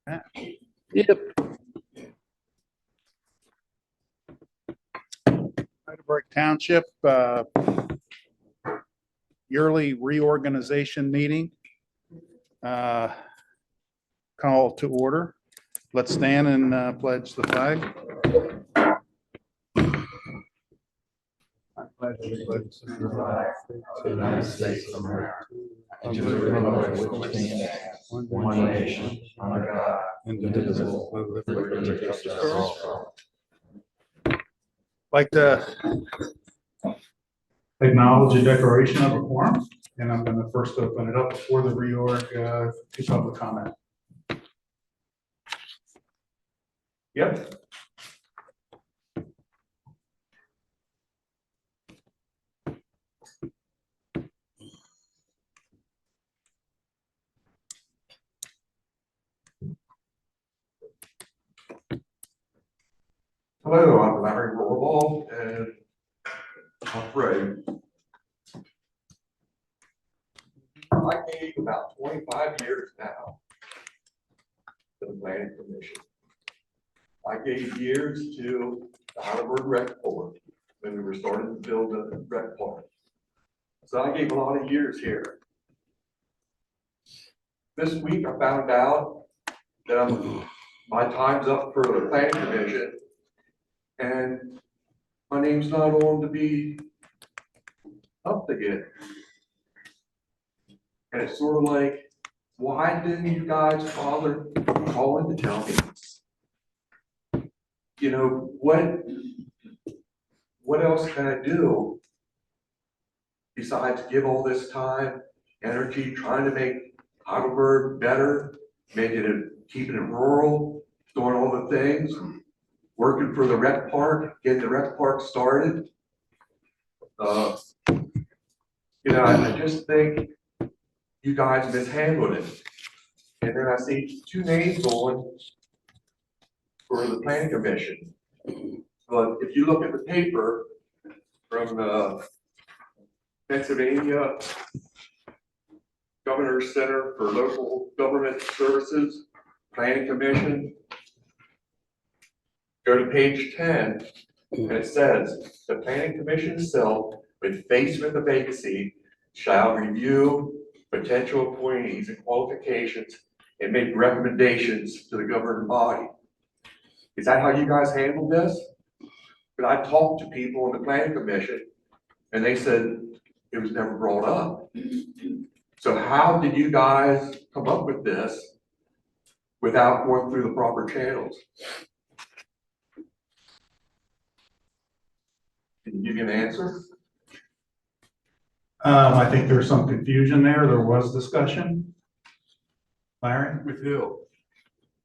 Yep. Heidelberg Township yearly reorganization meeting. Call to order. Let's stand and pledge the flag. I pledge allegiance to the flag of the United States of America and to the republic for which it stands, one nation, under God, indivisible, with liberty and justice for all. Like to acknowledge a declaration of a quorum, and I'm going to first open it up before the reorg to public comment. Yep. Hello, I'm Larry Rohrball, and I'm Ray. I gave about 25 years now to the Planning Commission. I gave years to the Heidelberg Rec Board when we were starting to build a rec park. So I gave a lot of years here. This week I found out that my time's up for the Planning Commission, and my name's not on to be up again. And it's sort of like, why didn't you guys bother calling to tell me? You know, what else can I do besides give all this time, energy, trying to make Heidelberg better, keeping it rural, doing all the things, working for the rec park, getting the rec park started. You know, I just think you guys mishandled it. And then I see two names on for the Planning Commission. But if you look at the paper from the Pennsylvania Governor's Center for Local Government Services, Planning Commission, go to page 10, and it says, the Planning Commission itself, when faced with a vacancy, shall review potential appointees and qualifications and make recommendations to the governing body. Is that how you guys handle this? But I talked to people in the Planning Commission, and they said it was never brought up. So how did you guys come up with this without going through the proper channels? Can you give me an answer? I think there's some confusion there. There was discussion. Larry? With who?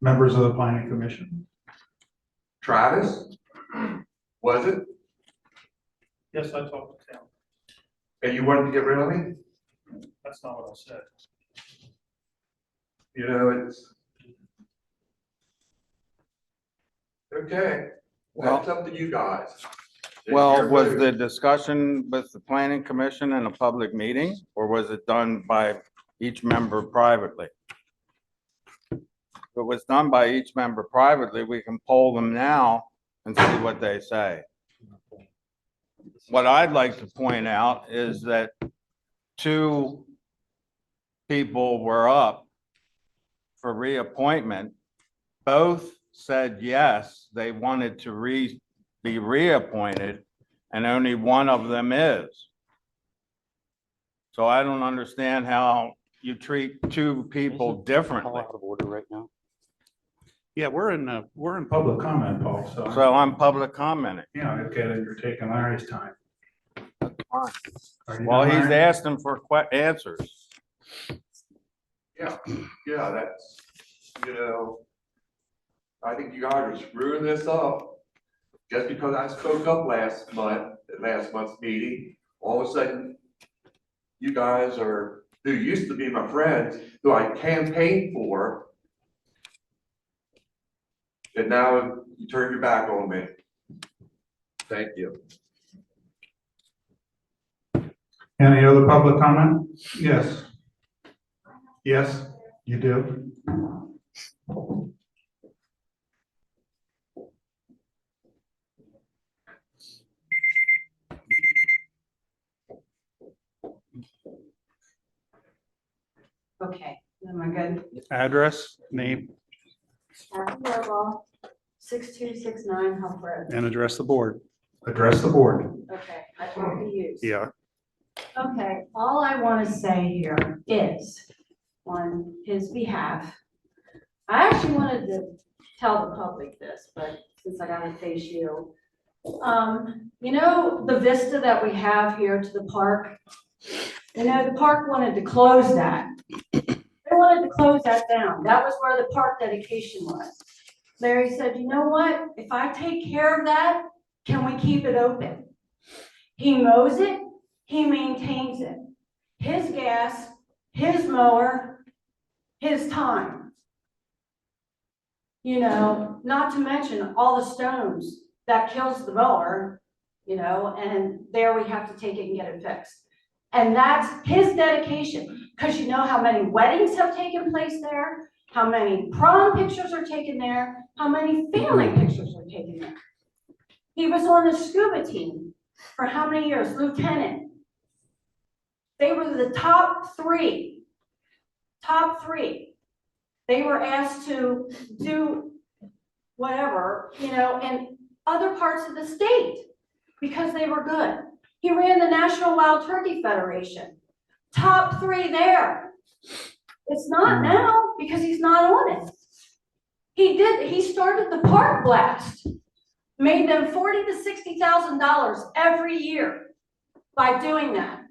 Members of the Planning Commission. Travis? Was it? Yes, I talked to Tim. And you wanted to get rid of me? That's not what I said. You know, it's okay. Well- That's up to you guys. It's Well, your was vote. the discussion with the planning commission in a public meeting, or was it done by each member privately? If it was done by each member privately, we can poll them now and see what they say. What I'd like to point out is that two people were up for reappointment. Both said yes, they wanted to be reappointed, and only one of them is. So I don't understand how you treat two people differently. Out of order right now. Yeah, we're in public comment, Paul, so. So I'm public commenting. Yeah, okay, then you're taking Larry's time. Are you Well, done, he's Larry? asking for answers. Yeah, that's, you know, I think you guys are screwing this up. Just because I spoke up last month's meeting, all of a sudden, you guys are, who used to be my friends, who I campaigned for, and now you turn your back on me. Thank you. Any other public comment? Yes. Yes, you do. Okay, am I good? Address, name, Kathy Harbaugh, 6269 Huff Road. and address the board. Address the board. Okay, I talked to you. Yeah. Okay, all I want to say here is, on his behalf, I actually wanted to tell the public this, but since I gotta face you. You know, the vista that we have here to the park? You know, the park wanted to close that. They wanted to close that down. That was where the park dedication was. Larry said, you know what? If I take care of that, can we keep it open? He mows it, he maintains it. His gas, his mower, his time. You know, not to mention all the stones that kills the mower, you know, and there we have to take it and get it fixed. And that's his dedication, because you know how many weddings have taken place there, how many prom pictures are taken there, how many family pictures are taken there. He was on the scuba team for how many years? Lieutenant. They were the top three. Top three. They were asked to do whatever, you know, in other parts of the state because they were good. He ran the National Wild Turkey Federation. Top three there. It's not now because he's not on it. He started the park blast. Made them $40,000 to $60,000 every year by doing that.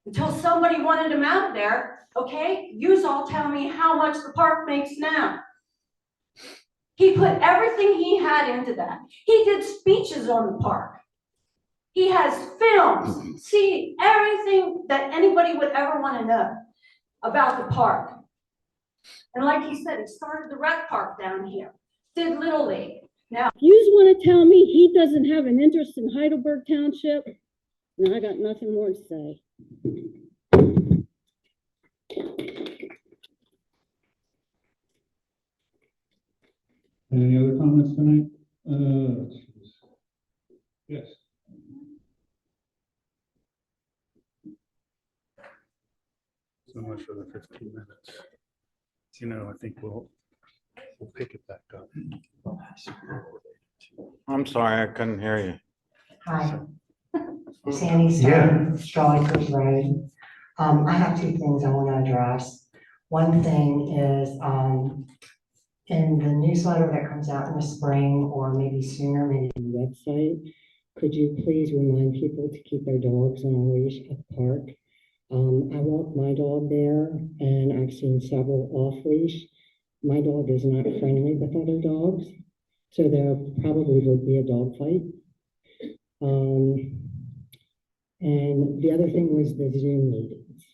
Until somebody wanted him out of there, okay, you all tell me how much the park makes now. He put everything he had into that. He did speeches on the park. He has films, see everything that anybody would ever want to know about the park. And like he said, he started the rec park down here, did Little League. Now, You just want to tell me he doesn't have an interest in Heidelberg Township? No, I got nothing more to say. Any other comments tonight? Yes. So much for the 15 minutes. You know, I think we'll pick it back up. I'm sorry, I couldn't hear you. Hi, Sandy Stone, Strawacres Road. I have two things I want to address. One thing is, in the newsletter that comes out in the spring or maybe sooner, maybe On the website, could you please remind people to keep their dogs on a leash at the park? I walk my dog there and I've seen several off leash. My dog is not friendly with other dogs, so there probably will be a dog fight. And the other thing was the Zoom meetings.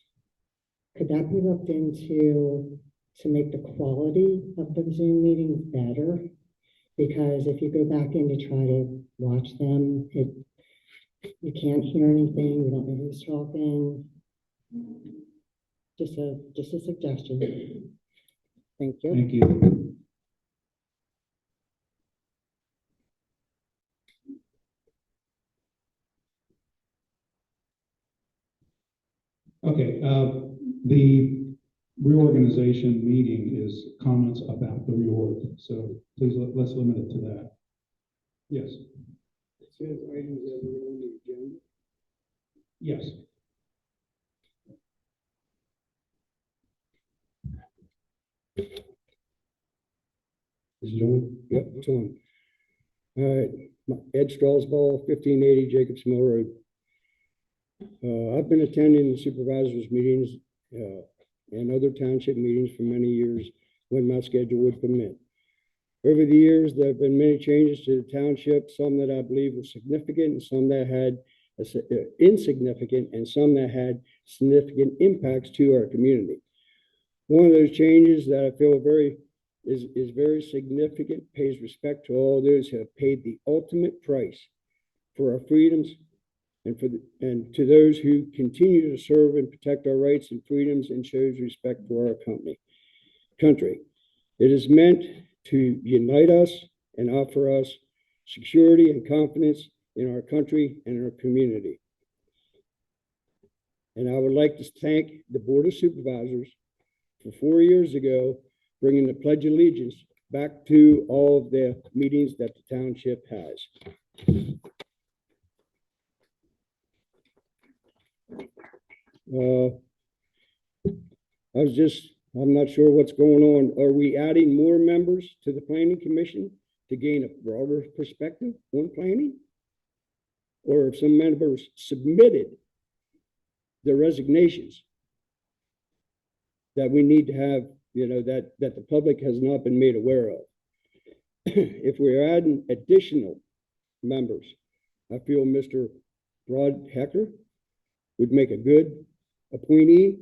Could that be looked into to make the quality of the Zoom meetings better? Because if you go back in to try to watch them, you can't hear anything, you don't know who's talking. Just a suggestion. Thank you. Thank you. Okay, the reorganization meeting is comments about the reorg, so please let's limit it to that. Yes. It says items that are on the agenda. Yes. Is it on? Yep, it's on. All right, Ed Strasball, 1580 Jacobs Mill Road. I've been attending the supervisors meetings and other township meetings for many years when my schedule would permit. Over the years, there have been many changes to the township, some that I believe were significant and some that had insignificant and some that had significant impacts to our community. One of those changes that I feel is very significant, pays respect to all those who have paid the ultimate price for our freedoms and to those who continue to serve and protect our rights and freedoms and shows respect for our country. It is meant to unite us and offer us security and confidence in our country and our community. And I would like to thank the Board of Supervisors for 4 years ago, bringing the Pledge of Allegiance back to all of the meetings that the township has. I'm not sure what's going on. Are we adding more members to the Planning Commission to gain a broader perspective on planning? Or have some members submitted their resignations that we need to have, that the public has not been made aware of? If we're adding additional members, I feel Mr. Rod Hecker would make a good appointee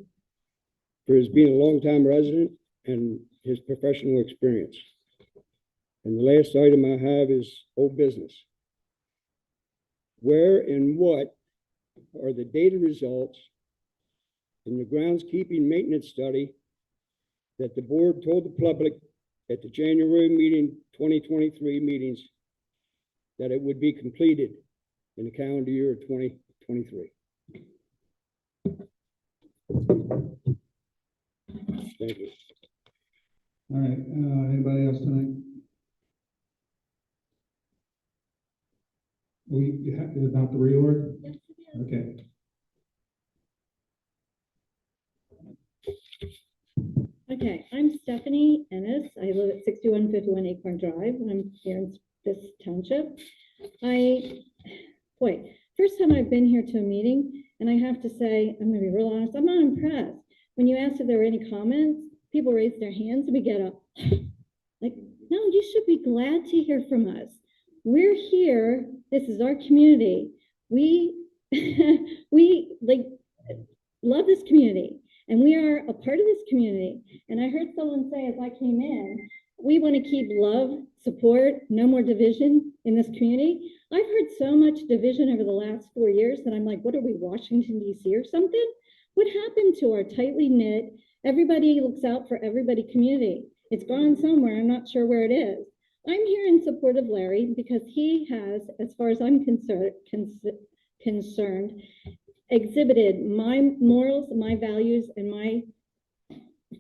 for his being a longtime resident and his professional experience. And the last item I have is old business. Where and what are the data results in the groundskeeping maintenance study that the board told the public at the January 2023 meetings that it would be completed in the calendar year of 2023? Thank you. All right, anybody else tonight? About the reorg? Okay. Okay, I'm Stephanie Ennis. I live at 6151 Acorn Drive, and I'm here in this township. First time I've been here to a meeting, and I have to say, I'm gonna be real honest, I'm not impressed. When you asked if there were any comments, people raise their hands and we get up. Like, no, you should be glad to hear from us. We're here, this is our community. We love this community, and we are a part of this community. And I heard someone say as I came in, we want to keep love, support, no more division in this community. I've heard so much division over the last 4 years that I'm like, what are we, Washington, D.C. or something? What happened to our tightly knit, everybody looks out for everybody community? It's gone somewhere, I'm not sure where it is. I'm here in support of Larry because he has, as far as I'm concerned, exhibited my morals, my values, and my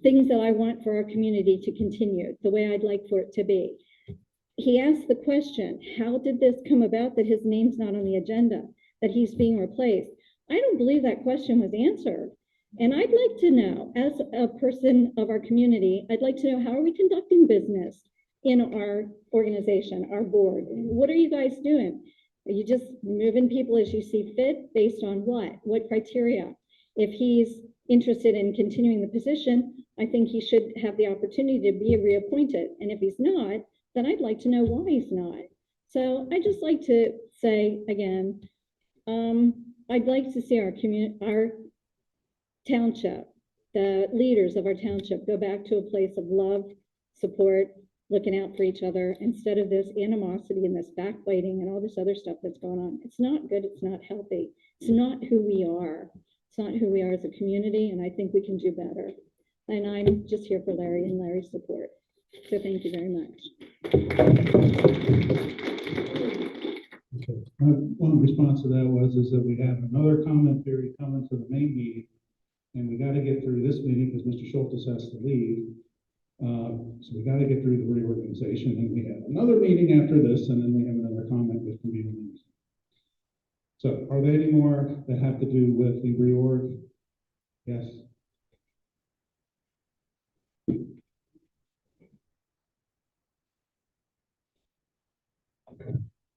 things that I want for our community to continue the way I'd like for it to be. He asked the question, how did this come about that his name's not on the agenda, that he's being replaced? I don't believe that question was answered. And I'd like to know, as a person of our community, I'd like to know, how are we conducting business in our organization, our board? What are you guys doing? Are you just moving people as you see fit based on what? What criteria? If he's interested in continuing the position, I think he should have the opportunity to be reappointed. And if he's not, then I'd like to know why he's not. So I'd just like to say again, I'd like to see our township, the leaders of our township, go back to a place of love, support, looking out for each other, instead of this animosity and this backbiting and all this other stuff that's going on. It's not good. It's not healthy. It's not who we are. It's not who we are as a community, and I think we can do better. And I'm just here for Larry and Larry's support. So thank you very much. Okay. One response to that is that we have another comment period coming to the main meeting, and we got to get through this meeting because Mr. Schultz has to leave. So we got to get through the reorganization, and we have another meeting after this, and then we have another comment with can be released. So are there any more that have to do with the reorg? Yes.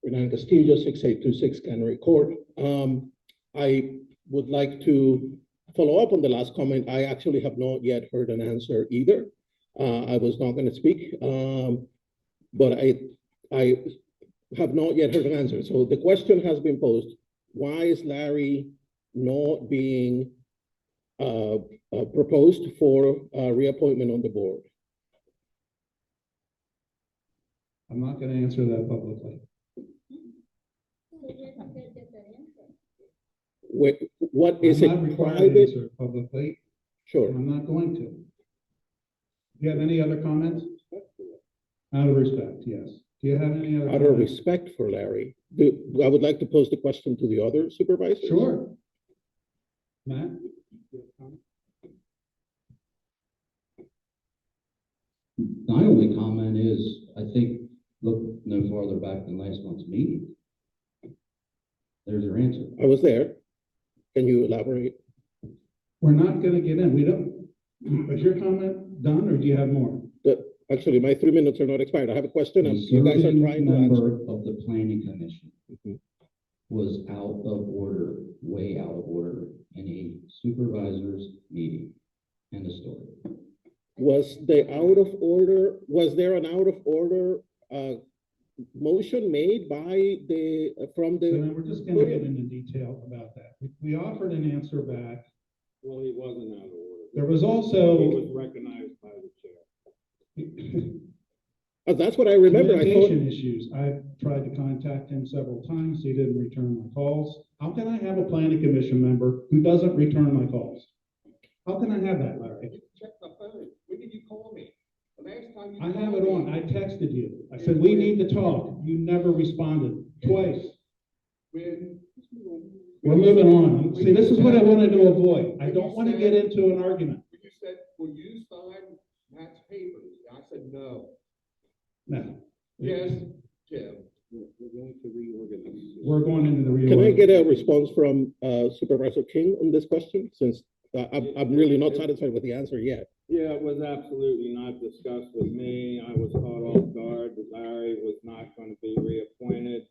Renan Castillo, 6826 Cannery Court. I would like to follow up on the last comment. I actually have not yet heard an answer either. I was not going to speak, but I have not yet heard an answer. So the question has been posed: why is Larry not being proposed for reappointment on the board? I'm not going to answer that publicly. What is it? I'm not required to answer it publicly. Sure. I'm not going to. Do you have any other comments? Out of respect, yes. Do you have any other? Out of respect for Larry, I would like to pose the question to the other supervisors. Sure. Matt? My only comment is, I think, look no farther back than last month's meeting. There's your answer. I was there. Can you elaborate? We're not gonna get in. We don't, is your comment done or do you have more? Actually, my 3 minutes are not expired. I have a question. A You guys are certain trying to answer. member of the planning commission was out of order, way out of order, in a supervisor's meeting. End of story. Was there an out of order motion made by from So the? then we're just gonna get into detail about that. We offered an answer back. Well, he wasn't out of order. There was He also. was recognized by the chair. That's what I remember. I thought. Communication issues. I tried to contact him several times. He didn't return my calls. How can I have a planning commission member who doesn't return my calls? How can I have that, Larry? Check the phone. When did you call me? The last time you. I have it on. I texted you. I said, we need to talk. You never responded twice. When. We're moving on. See, this is what I wanted to avoid. I don't want to get into an argument. When you said, will you sign Matt's papers? I said, no. No. Yes, Jim. We're going to reorganize. We're going into the reorg. Can I get a response from Supervisor King on this question? Since I'm really not satisfied with the answer yet. Yeah, it was absolutely not discussed with me. I was caught off guard that Larry was not going to be reappointed.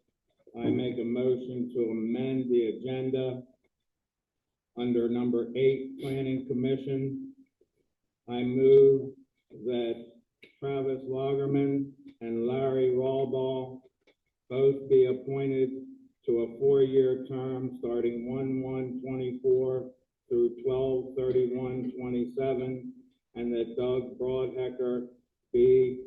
I make a motion to amend the agenda under number 8, Planning Commission. I move that Travis Lagerman and Larry Rawball both be appointed to a 4-year term starting 1/1/24 through 12/31/27, and that Doug Broadhecker be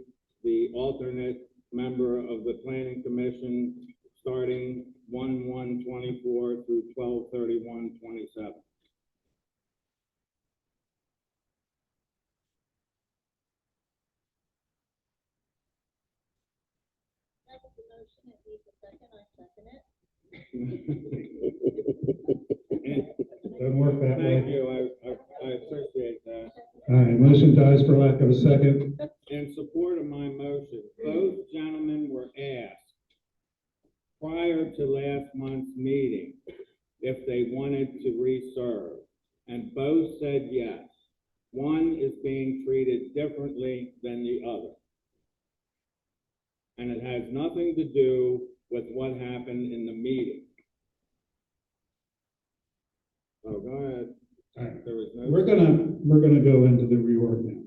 the alternate member of the Planning Commission starting 1/1/24 through 12/31/27. Doesn't work that way. Thank you, I appreciate that. All right, motion dies for lack of a second. In support of my motion, both gentlemen were asked prior to last month's meeting if they wanted to re-serve, and both said yes. One is being treated differently than the other. And it has nothing to do with what happened in the meeting. Oh, go ahead. All right. There was no. We're gonna go into the reorg now.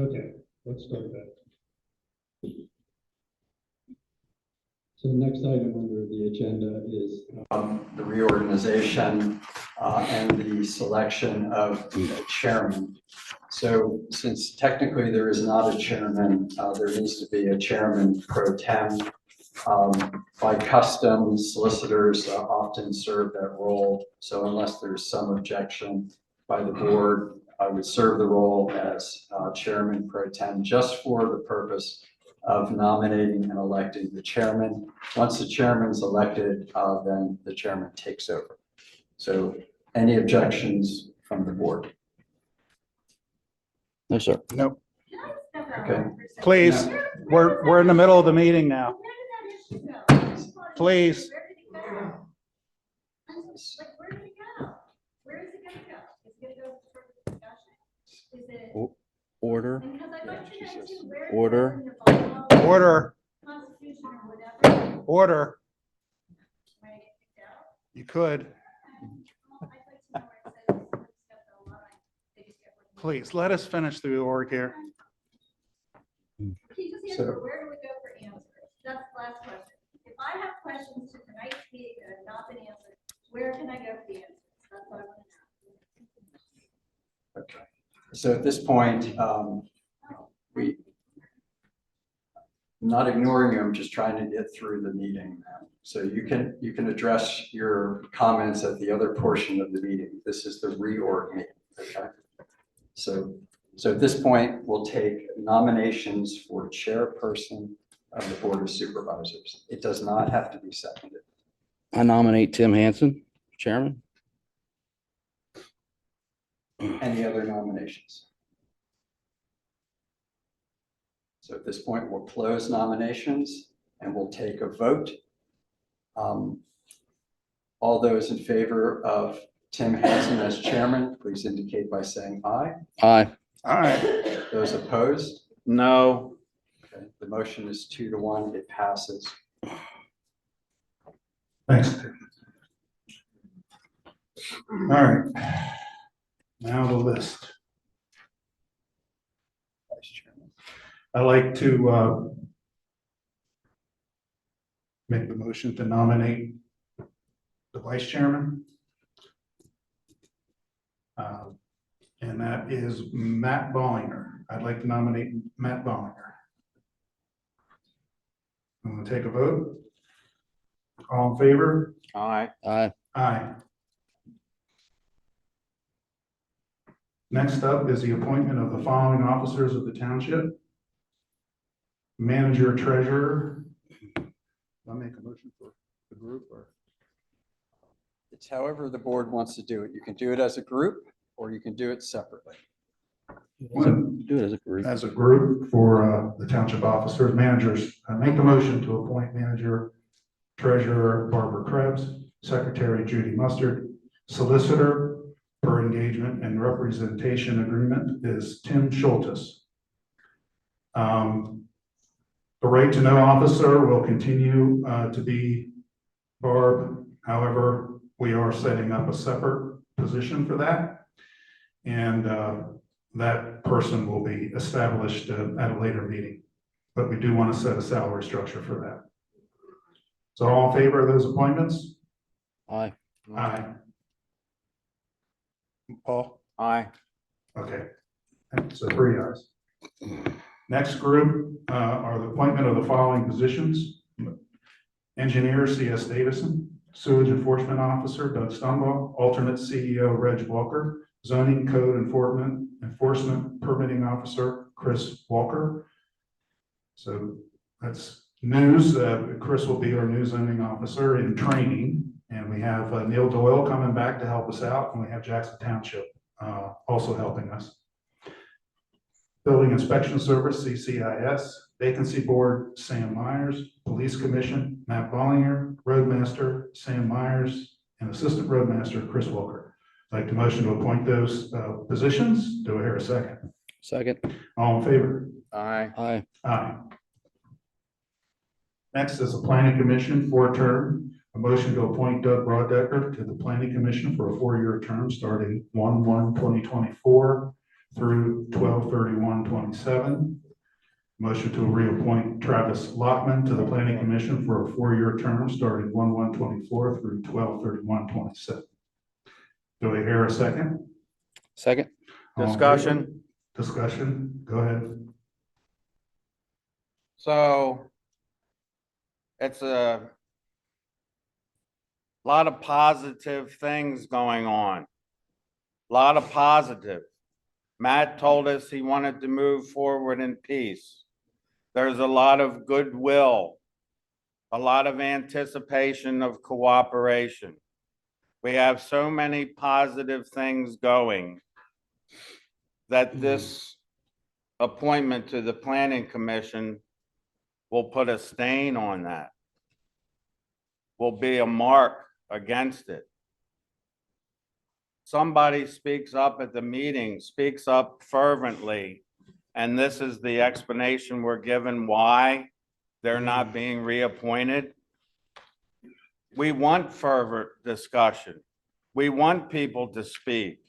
Okay, let's start that. So the next item under the agenda is the reorganization and the selection of the chairman. So since technically there is not a chairman, there needs to be a chairman pro tem. By custom, solicitors often serve that role. So unless there's some objection by the board, I would serve the role as chairman pro tem just for the purpose of nominating and electing the chairman. Once the chairman's elected, then the chairman takes over. So any objections from the board? No, sir. Nope. Okay. Please, we're in the middle of the meeting now. Please. Like, where did it go? Where is it gonna go? Is it gonna go for discussion? Is it? Order. Because I'd like to know too, where. Order. Order. Constitution or whatever. Order. Might get kicked out. You could. Well, I'd like to know where it says, step the line. They just get rid of it. Please, let us finish the reorg here. Can you just answer, where do we go for answers? That's the last question. If I have questions to tonight's meeting that have not been answered, where can I go for the answers? That's what I want to know. Okay. So at this point, I'm not ignoring you, I'm just trying to get through the meeting now. So you can address your comments at the other portion of the meeting. This is the reorg meeting, okay? So So at this point, we'll take nominations for chairperson of the Board of Supervisors. It does not have to be seconded. I nominate Tim Hansen, Chairman. Any other nominations? So at this point, we'll close nominations and we'll take a vote. All those in favor of Tim Hansen as chairman, please indicate by saying aye. Aye. Aye. Those opposed? No. Okay, the motion is 2-1, it passes. Thanks, Tim. All right. Now the list. Vice Chairman. I'd like to make the motion to nominate the vice chairman. And that is Matt Ballinger. I'd like to nominate Matt Ballinger. I'm going to take a vote. All in favor? Aye. Aye. Aye. Next up is the appointment of the following officers of the township. Manager, treasurer. I'll make a motion for the group or? It's however the board wants to do it. You can do it as a group or you can do it separately. Do it as a group. As a group for the township officers, managers, make the motion to appoint manager, treasurer Barbara Krebs, secretary Judy Mustard, solicitor per engagement and representation agreement is Tim Schultes. The right to know officer will continue to be Barb. However, we are setting up a separate position for that. And that person will be established at a later meeting. But we do want to set a salary structure for that. So all in favor of those appointments? Aye. Aye. Paul? Aye. Okay. So 3 ayes. Next group are the appointment of the following positions. Engineer C.S. Davison, Sewage Enforcement Officer Doug Stumbaugh, Alternate CEO Reg Walker, Zoning Code Enforcement Permitting Officer Chris Walker. So that's news. Chris will be our new zoning officer in training. And we have Neil Doyle coming back to help us out. And we have Jackson Township also helping us. Building Inspection Service, CCIS, Vacancy Board, Sam Myers, Police Commission, Matt Ballinger, Roadmaster, Sam Myers, and Assistant Roadmaster, Chris Walker. I'd like to motion to appoint those positions. Do I hear a second? Second. All in favor? Aye. Aye. Aye. Next is the Planning Commission, 4-term. A motion to appoint Doug Broaddecker to the Planning Commission for a 4-year term starting 1/1/2024 through 12/31/27. Motion to reappoint Travis Lockman to the Planning Commission for a 4-year term starting 1/1/24 through 12/31/27. Do I hear a second? Second. All in Discussion. favor? Discussion, go ahead. So it's a lot of positive things going on. A lot of positive. Matt told us he wanted to move forward in peace. There's a lot of goodwill, a lot of anticipation of cooperation. We have so many positive things going that this appointment to the Planning Commission will put a stain on that, will be a mark against it. Somebody speaks up at the meeting, speaks up fervently, and this is the explanation we're given why they're not being reappointed. We want fervent discussion. We want people to speak.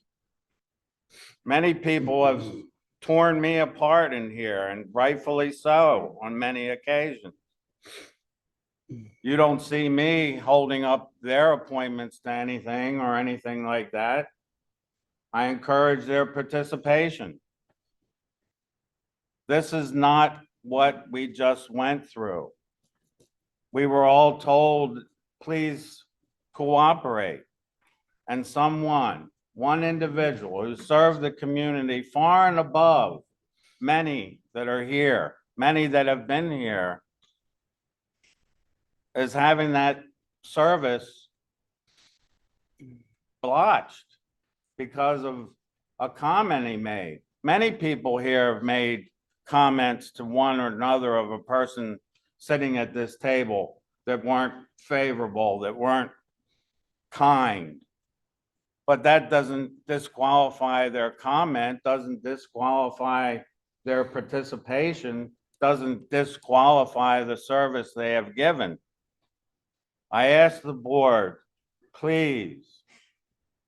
Many people have torn me apart in here, and rightfully so on many occasions. You don't see me holding up their appointments to anything or anything like that. I encourage their participation. This is not what we just went through. We were all told, please cooperate. And someone one individual who served the community far and above many that are here, many that have been here, is having that service blotched because of a comment he made. Many people here have made comments to one or another of a person sitting at this table that weren't favorable, that weren't kind. But that doesn't disqualify their comment, doesn't disqualify their participation, doesn't disqualify the service they have given. I ask the board, please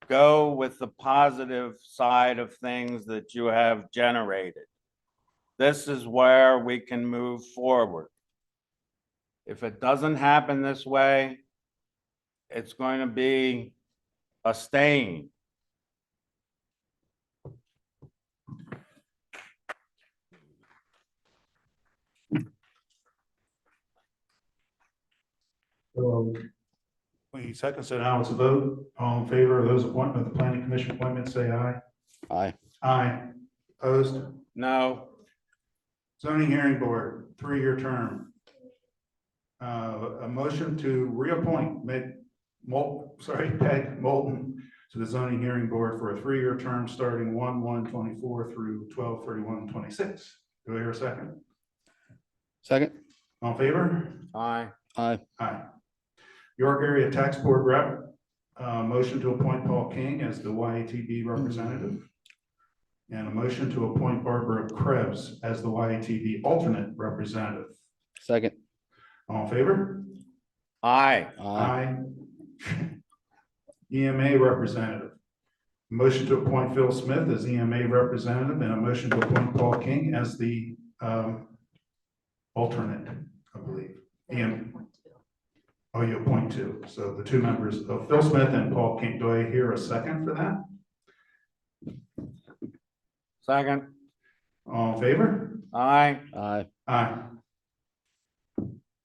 go with the positive side of things that you have generated. This is where we can move forward. If it doesn't happen this way, it's going to be a stain. So, wait a second, so now it's a vote. All in favor of those appointment, the planning commission appointments, say aye. Aye. Aye. Opposed? No, Zoning hearing board, 3-year term. A motion to reappoint Peg Moulton to the zoning hearing board for a 3-year term starting 1/1/24 through 12/31/26. Do I hear a second? Second. All in favor? aye. Aye. Aye. York Area Tax Board Rep, motion to appoint Paul King as the YATB representative. And a motion to appoint Barbara Krebs as the YATB alternate representative. Second. All in favor? Aye. Aye. EMA representative. Motion to appoint Phil Smith as EMA representative and a motion to appoint Paul King as the alternate, I believe. Oh, you appoint two. So the two members of Phil Smith and Paul King. Do I hear a second for that? Second. All in favor? Aye. Aye. Aye.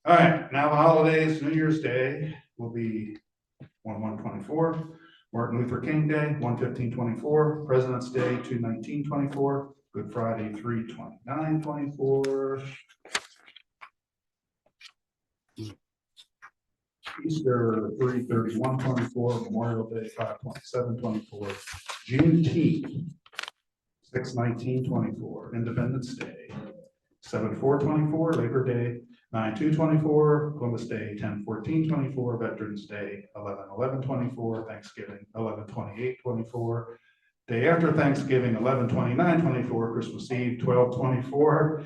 All right, now the holidays, New Year's Day will be 1/1/24, Martin Luther King Day, 1/15/24, President's Day, 2/19/24, Good Friday, 3/29/24. Easter, 3/31/24, Memorial Day, 5/27/24, Juneteenth, 6/19/24, Independence Day, 7/4/24, Labor Day, 9/2/24, Columbus Day, 10/14/24, Veterans Day, 11/11/24, Thanksgiving, 11/28/24, day after Thanksgiving, 11/29/24, Christmas Eve, 12/24,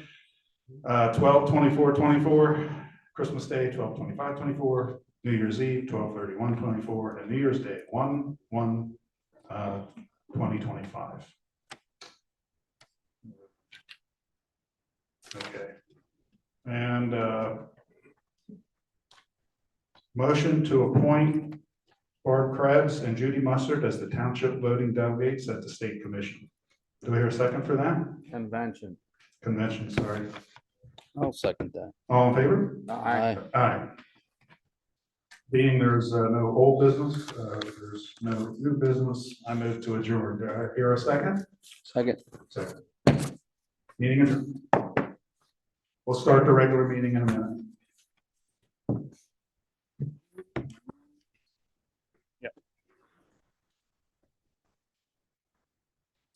12/24/24, Christmas Day, 12/25/24, New Year's Eve, 12/31/24, and New Year's Day, 1/1/2025. Okay. And motion to appoint Barb Krebs and Judy Mustard as the township voting delegates at the state commission. Do I hear a second for that? Convention. Convention, sorry. I'll second that. All in favor? Aye. Aye. Being there's no old business, there's no new business, I move to adjourn. Do I hear a second? Second. Second. Meeting adjourned. We'll start the regular meeting in a minute.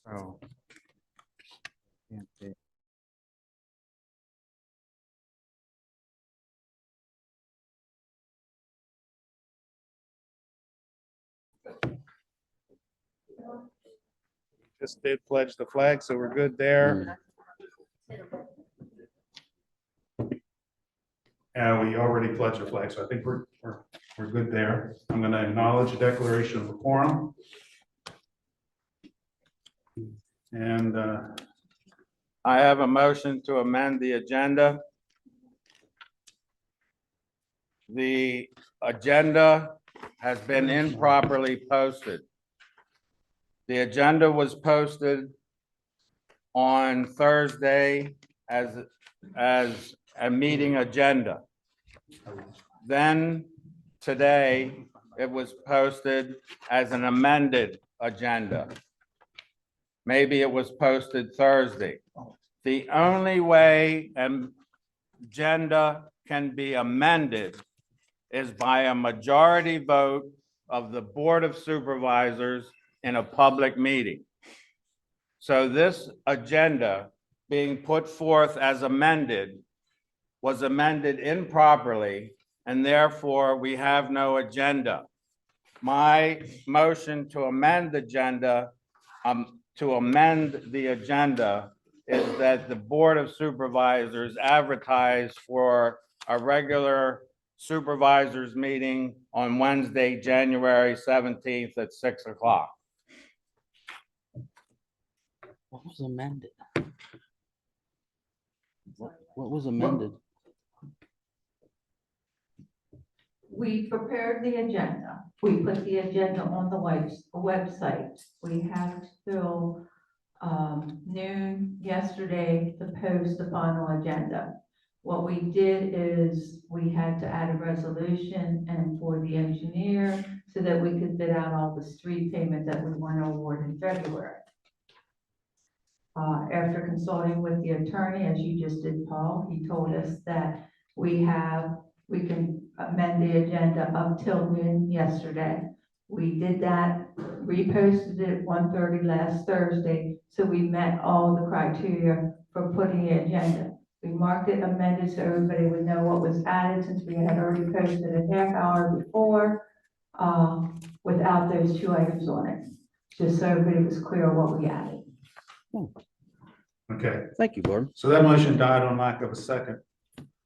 So. Can't be. Just did pledge the flag, so we're good there. We already pledged the flag, so I think we're good there. I'm going to acknowledge the declaration of a quorum. And I have a motion to amend the agenda. The agenda has been improperly posted. The agenda was posted on Thursday as a meeting agenda. Then today, it was posted as an amended agenda. Maybe it was posted Thursday. The only way an agenda can be amended is by a majority vote of the Board of Supervisors in a public meeting. So this agenda being put forth as amended was amended improperly, and therefore we have no agenda. My motion to amend the agenda, is that the Board of Supervisors advertise for a regular supervisors meeting on Wednesday, January 17th at 6 o'clock. What was amended? What was amended? We prepared the agenda. We put the agenda on the website. We had till noon yesterday to post the final agenda. What we did is we had to add a resolution and for the engineer so that we could bid out all the street payment that we want to award in February. After consulting with the attorney, as you just did, Paul, he told us that we can amend the agenda up till noon yesterday. We did that, reposted it at 1:30 last Thursday, so we met all the criteria for putting the agenda. We marked it amended so everybody would know what was added, since we had already posted a half hour before, without those two items on it, just so everybody was clear what we added. Okay, Thank you, Gordon. so that motion died on lack of a second.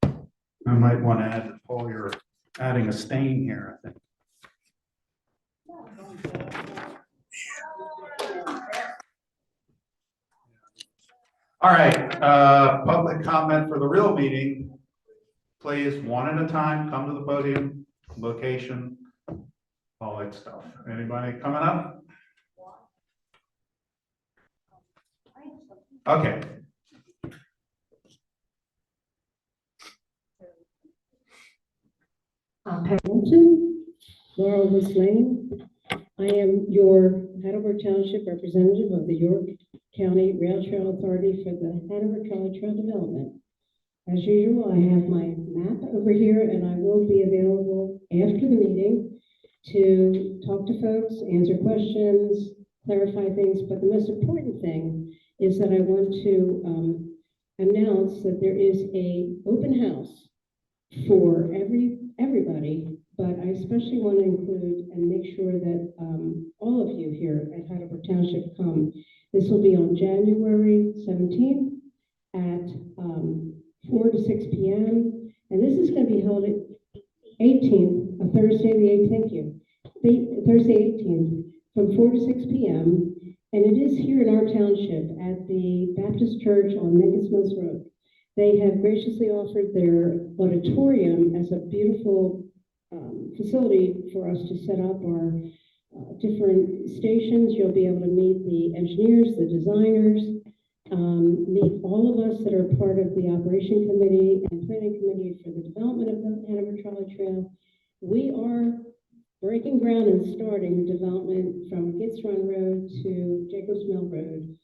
I might want to add that, Paul, you're adding a stain here, I think. All right, public comment for the real meeting. Please, one at a time, come to the podium, location, all that stuff. Anybody coming up? Okay. Hamilton, Laurel Woods Lane. I am your Hanover Township representative of the York County Rail Trail Authority for the Hanover Trolley Trail Development. As usual, I have my map over here, and I will be available after the meeting to talk to folks, answer questions, clarify things. But the most important thing is that I want to announce that there is an open house for everybody, but I especially want to include and make sure that all of you here at Hanover Township come. This will be on January 17th at 4 to 6 p.m. And this is going to be held at 18th, Thursday the 8th, thank you. Thursday 18th from 4 to 6 p.m. And it is here in our township at the Baptist Church on Mencos Mills Road. They have graciously offered their auditorium as a beautiful facility for us to set up our different stations. You'll be able to meet the engineers, the designers, meet all of us that are part of the operation committee and planning committee for the development of the Hanover Trolley Trail. We are breaking ground and starting development from Gitz Run Road to Jacobs Mill Road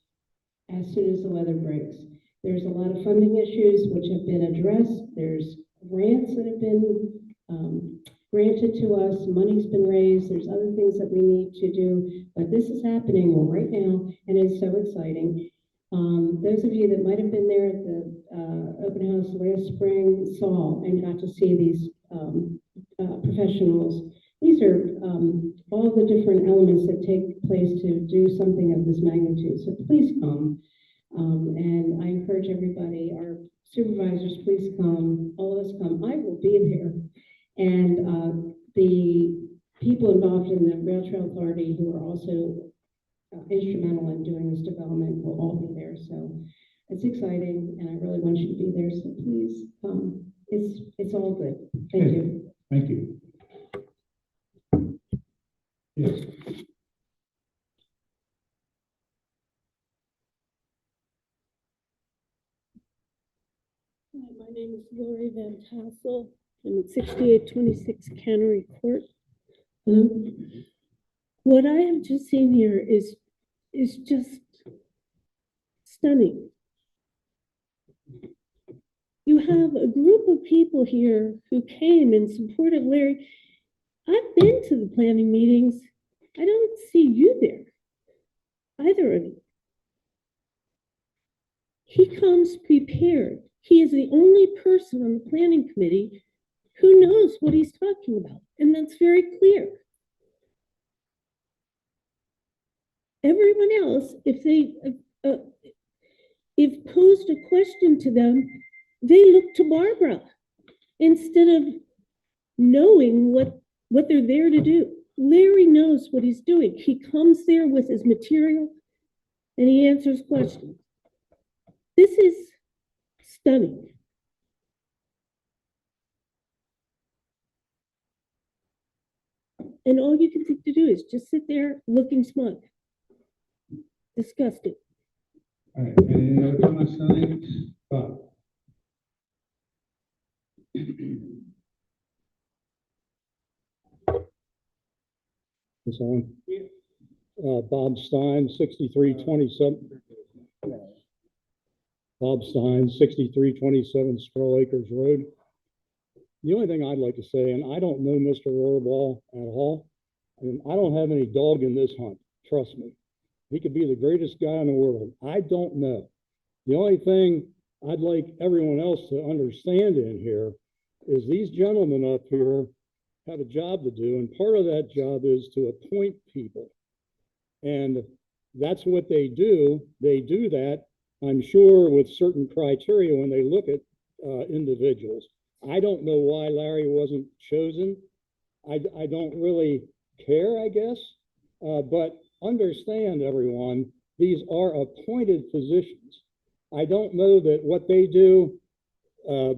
as soon as the weather breaks. There's a lot of funding issues which have been addressed. There's grants that have been granted to us. Money's been raised. There's other things that we need to do, but this is happening right now, and it's so exciting. Those of you that might have been there at the open house last spring saw and got to see these professionals. These are all the different elements that take place to do something of this magnitude. So please come. And I encourage everybody, our supervisors, please come, all of us come. I will be there. And the people involved in the Rail Trail Authority who are also instrumental in doing this development will all be there. So it's exciting, and I really want you to be there. So please come. It's all good. Thank you. Thank you. Yes. My name is Lori Van Tassel. I'm at 6826 Cannery Court. Hello. What I have just seen here is just stunning. You have a group of people here who came in support of Larry. I've been to the planning meetings. I don't see you there, either of you. He comes prepared. He is the only person on the planning committee who knows what he's talking about, and that's very clear. Everyone else, if posed a question to them, they look to Barbara instead of knowing what they're there to do. Larry knows what he's doing. He comes there with his material and he answers questions. This is stunning. And all you can think to do is just sit there looking smug. Disgusting. All right, any other comments tonight? Bob? It's on. Bob Stein, 6327. Bob Stein, 6327 Squirrel Acres Road. The only thing I'd like to say, and I don't know Mr. Rohrbach at all, and I don't have any dog in this hunt, trust me. He could be the greatest guy in the world. I don't know. The only thing I'd like everyone else to understand in here is these gentlemen up here have a job to do, and part of that job is to appoint people. And that's what they do. They do that, I'm sure, with certain criteria when they look at individuals. I don't know why Larry wasn't chosen. I don't really care, I guess, but understand, everyone, these are appointed positions. I don't know that what they do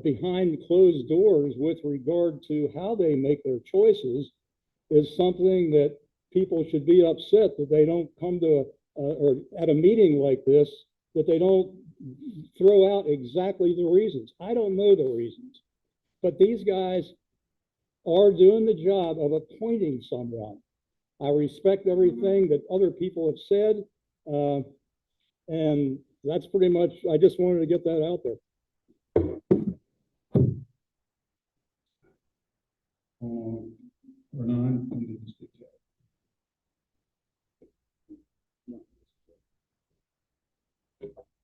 behind closed doors with regard to how they make their choices is something that people should be upset that they don't come to or at a meeting like this, that they don't throw out exactly the reasons. I don't know the reasons, but these guys are doing the job of appointing someone. I respect everything that other people have said, and that's pretty much, I just wanted to get that out there. Renan, you didn't speak yet.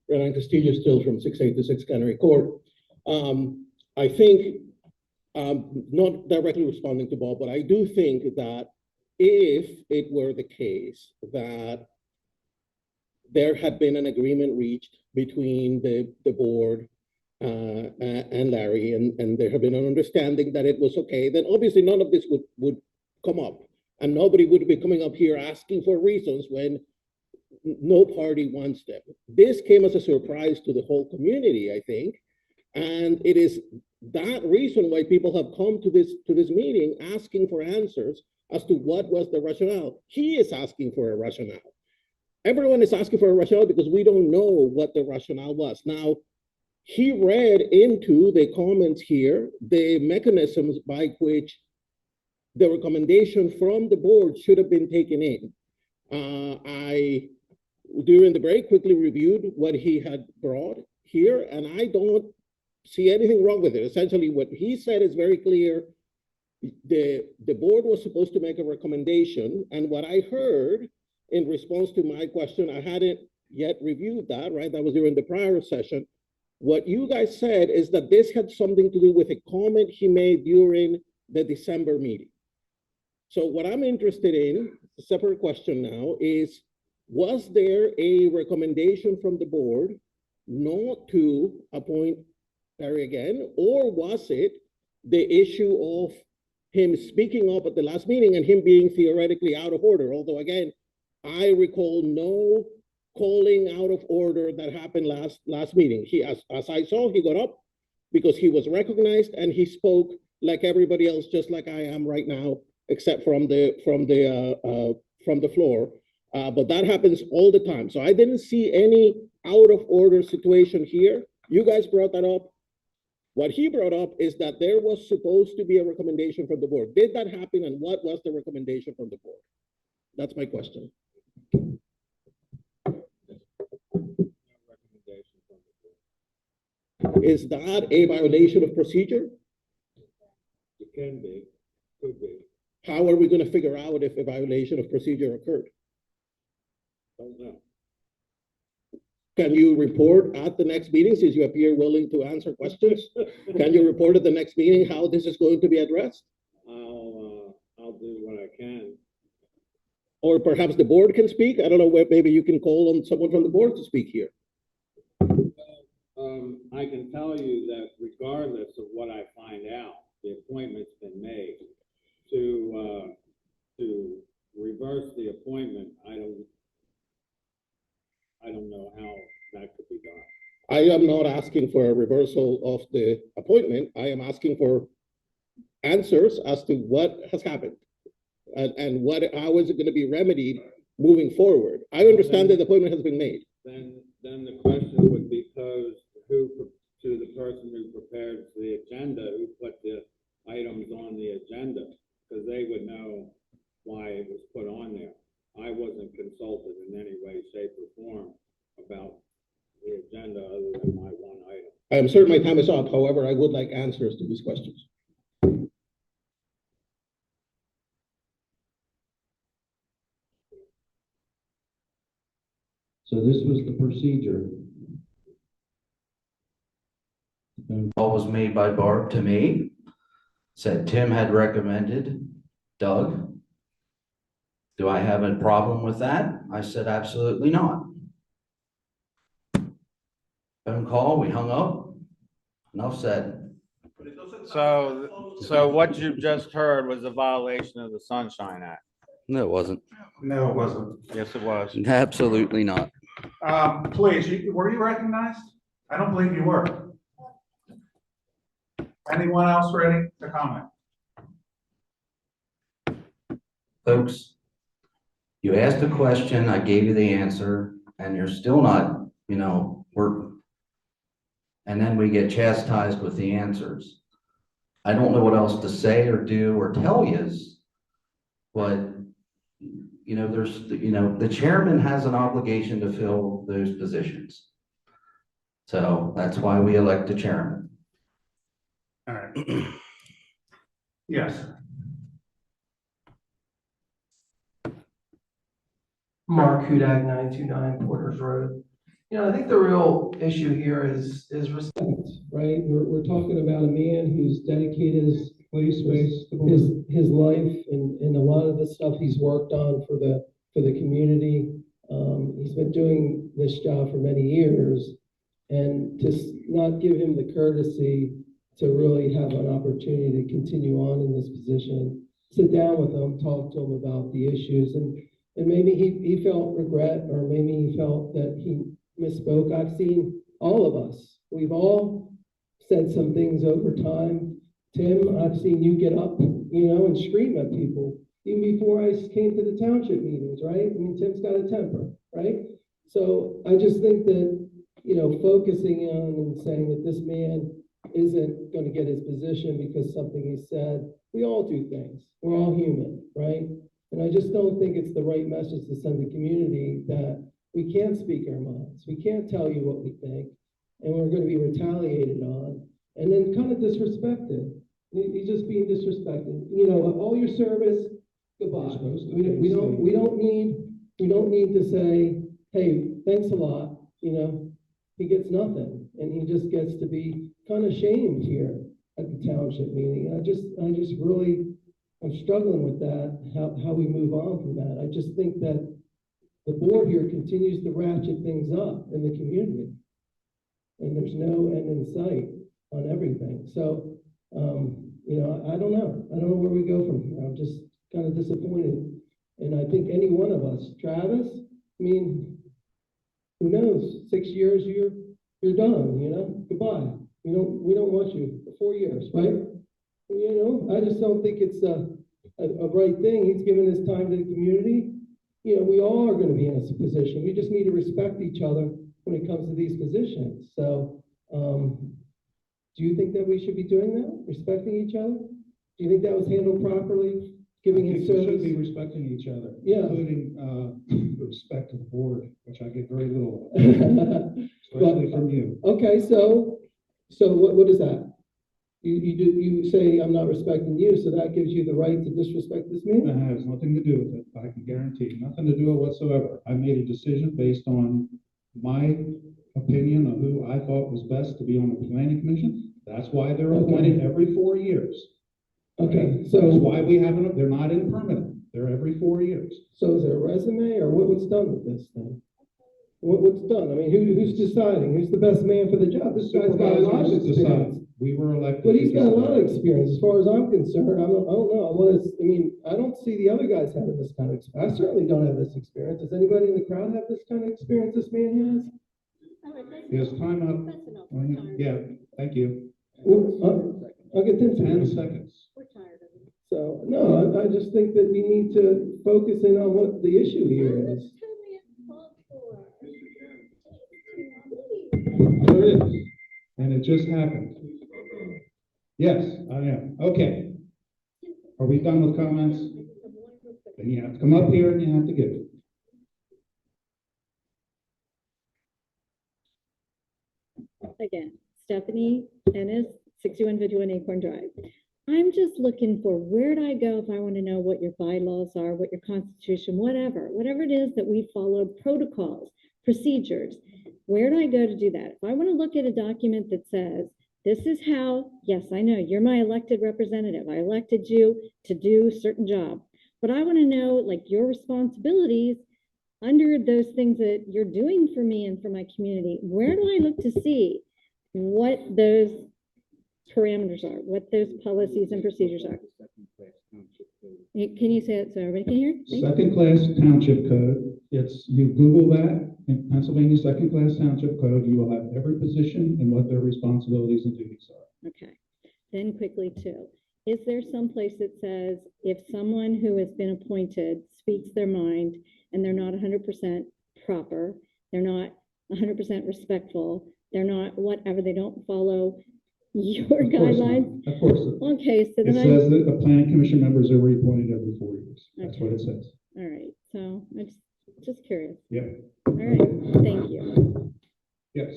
Renan Castillo, still from 686 Cannery Court. I think, not directly responding to Bob, but I do think that if it were the case that there had been an agreement reached between the board and Larry, and there had been an understanding that it was okay, then obviously none of this would come up. And nobody would be coming up here asking for reasons when no party wants them. This came as a surprise to the whole community, I think. And it is that reason why people have come to this meeting asking for answers as to what was the rationale. He is asking for a rationale. Everyone is asking for a rationale because we don't know what the rationale was. Now, he read into the comments here the mechanisms by which the recommendation from the board should have been taken in. I, during the break, quickly reviewed what he had brought here, and I don't see anything wrong with it. Essentially, what he said is very clear. The board was supposed to make a recommendation, and what I heard in response to my question, I hadn't yet reviewed that, right? That was during the prior session. What you guys said is that this had something to do with a comment he made during the December meeting. So what I'm interested in, a separate question now, is was there a recommendation from the board not to appoint Larry again, or was it the issue of him speaking up at the last meeting and him being theoretically out of order? Although, again, I recall no calling out of order that happened last meeting. He, as I saw, he got up because he was recognized and he spoke like everybody else, just like I am right now, except from the floor. But that happens all the time. So I didn't see any out of order situation here. You guys brought that up. What he brought up is that there was supposed to be a recommendation from the board. Did that happen, and what was the recommendation from the board? That's my question. Is that a violation of procedure? It can be, could be, How are we going to figure out if a violation of procedure occurred? don't know. Can you report at the next meeting, since you appear willing to answer questions? Can you report at the next meeting how this is going to be addressed? I'll do what I can. Or perhaps the board can speak? I don't know, maybe you can call on someone from the board to speak here. I can tell you that regardless of what I find out, the appointment's been made. To reverse the appointment, I don't know how that could be done. I am not asking for a reversal of the appointment. I am asking for answers as to what has happened and how is it going to be remedied moving forward. I understand that the appointment has been made. Then the question would be posed to the person who prepared the agenda, who put the items on the agenda, because they would know why it was put on there. I wasn't consulted in any way, shape, or form about the agenda other than my one item. I am certain my time is up. However, I would like answers to these questions. So this was the procedure. Call was made by Barb to me, said Tim had recommended Doug. Do I have a problem with that? I said, absolutely not. Phone call, we hung up. Enough said. So what you just heard was a violation of the Sunshine Act. No, it wasn't. No, it wasn't. Yes, it was. Absolutely not. Please, were you recognized? I don't believe you were. Anyone else ready to comment? Folks, you asked a question, I gave you the answer, and you're still not, and then we get chastised with the answers. I don't know what else to say or do or tell yous, but the chairman has an obligation to fill those positions. So that's why we elect a chairman. All right. Yes. Mark Hudak, 929 Porters Road. I think the real issue here is respect, Right? We're talking about a man who's dedicated his life and a lot of the stuff he's worked on for the community. He's been doing this job for many years, and to not give him the courtesy to really have an opportunity to continue on in this position, sit down with him, talk to him about the issues, and maybe he felt regret, or maybe he felt that he misspoke. I've seen all of us. We've all said some things over time. Tim, I've seen you get up, and scream at people, even before I came to the township meetings, right? I mean, Tim's got a temper, right? So I just think that, focusing on and saying that this man isn't going to get his position because something he said, we all do things. We're all human, right? And I just don't think it's the right message to send the community that we can't speak our minds. We can't tell you what we think, and we're going to be retaliated on, and then kind of disrespected. He's just being disrespected. All your service, goodbye. We don't need to say, hey, thanks a lot. He gets nothing, and he just gets to be kind of shamed here at the township meeting. I just really, I'm struggling with that, how we move on from that. I just think that the board here continues to ratchet things up in the community, and there's no end in sight on everything. So, I don't know. I don't know where we go from here. I'm just kind of disappointed. And I think any one of us, Travis, who knows, 6 years, you're done, goodbye. We don't want you for 4 years, right? I just don't think it's a right thing. He's given his time to the community. We all are going to be in this position. We just need to respect each other when it comes to these positions. So, do you think that we should be doing that? Respecting each other? Do you think that was handled properly giving I his think we should service. be respecting each other, Yeah. including, the respect of the board, which I get very little of, especially from you. Okay, so what is that? You say I'm not respecting you, so that gives you the right to disrespect this That meeting? has nothing to do with it, I can guarantee, nothing to do with it whatsoever. I made a decision based on my opinion of who I thought was best to be on the planning commission. That's why they're appointed every 4 years. Okay, That's so, why we haven't, they're not impermanent, they're every 4 years. so is there a resume or what's done with this thing? What's done? I mean, who's deciding? Who's the best man for the job? This guy's got a lot of Supervisors experience. decide. We were elected. But he's to got a lot of decide. experience, as far as I'm concerned. I don't know. I don't see the other guys having this kind of experience. I certainly don't have this experience. Does anybody in the crowd have this kind of experience this man has? Yes, time up. Yeah, thank you. Well, I'll get them 10 seconds. So, no, I just think that we need to focus in on what the issue here is. There it is. And it just happened. Yes, I am. Okay. Are we done with comments? Then you have to come up here and you have to give it. Again, Stephanie Ennis, 6151 Acorn Drive. I'm just looking for where do I go if I want to know what your bylaws are, what your constitution, whatever it is that we follow, protocols, procedures. Where do I go to do that? If I want to look at a document that says, this is how, yes, I know you're my elected representative. I elected you to do a certain job, but I want to know like your responsibilities under those things that you're doing for me and for my community. Where do I look to see what those parameters are, what those policies and procedures are? Can you say it so everybody can hear? Second class township code. You Google that in Pennsylvania second class township code, you will have every position and what their responsibilities and duties are. Okay. Then quickly too, is there some place that says if someone who has been appointed speaks their mind and they're not 100% proper, they're not 100% respectful, they're not whatever, they don't follow your guidelines? Of course not. Okay, so It then says that the planning commission members are reappointed every 4 years. That's what it says. all right, so I'm just curious. Yep. All right, thank you. Yes.